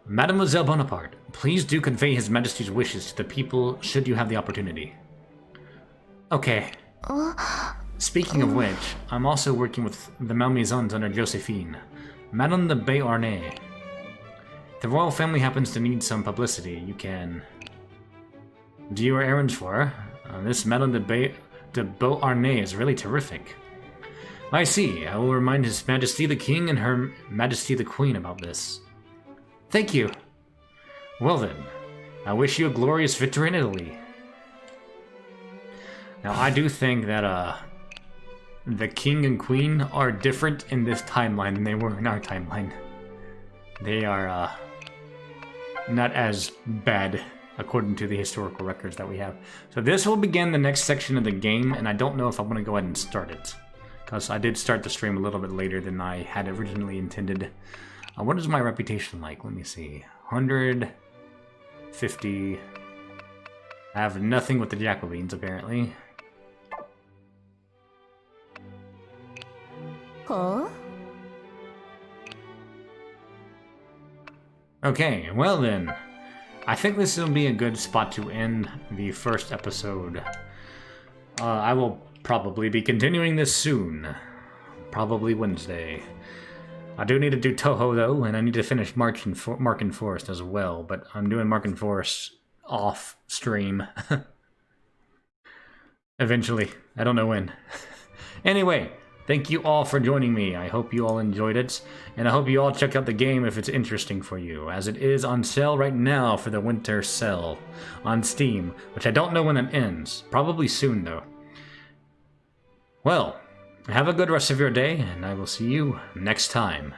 Mademoiselle Bonaparte, please do convey His Majesty's wishes to the people should you have the opportunity. Okay. Speaking of which, I'm also working with the Malmaisons under Josephine, Madame de Beauharnais. If the royal family happens to need some publicity, you can do your errands for her. This Madame de Beauharnais is really terrific. I see. I will remind His Majesty the King and Her Majesty the Queen about this. Thank you. Well then, I wish you a glorious victory in Italy. Now, I do think that the King and Queen are different in this timeline than they were in our timeline. They are not as bad according to the historical records that we have. So this will begin the next section of the game, and I don't know if I want to go ahead and start it, because I did start the stream a little bit later than I had originally intended. What is my reputation like? Let me see. 150. I have nothing with the Jacobins, apparently. Huh? Okay, well then. I think this will be a good spot to end the first episode. I will probably be continuing this soon. Probably Wednesday. I do need to do Toho, though, and I need to finish Marken Forest as well, but I'm doing Marken Forest off stream. Eventually. I don't know when. Anyway, thank you all for joining me. I hope you all enjoyed it, and I hope you all check out the game if it's interesting for you, as it is on sale right now for the winter sale on Steam, which I don't know when it ends. Probably soon, though. Well, have a good rest of your day, and I will see you next time.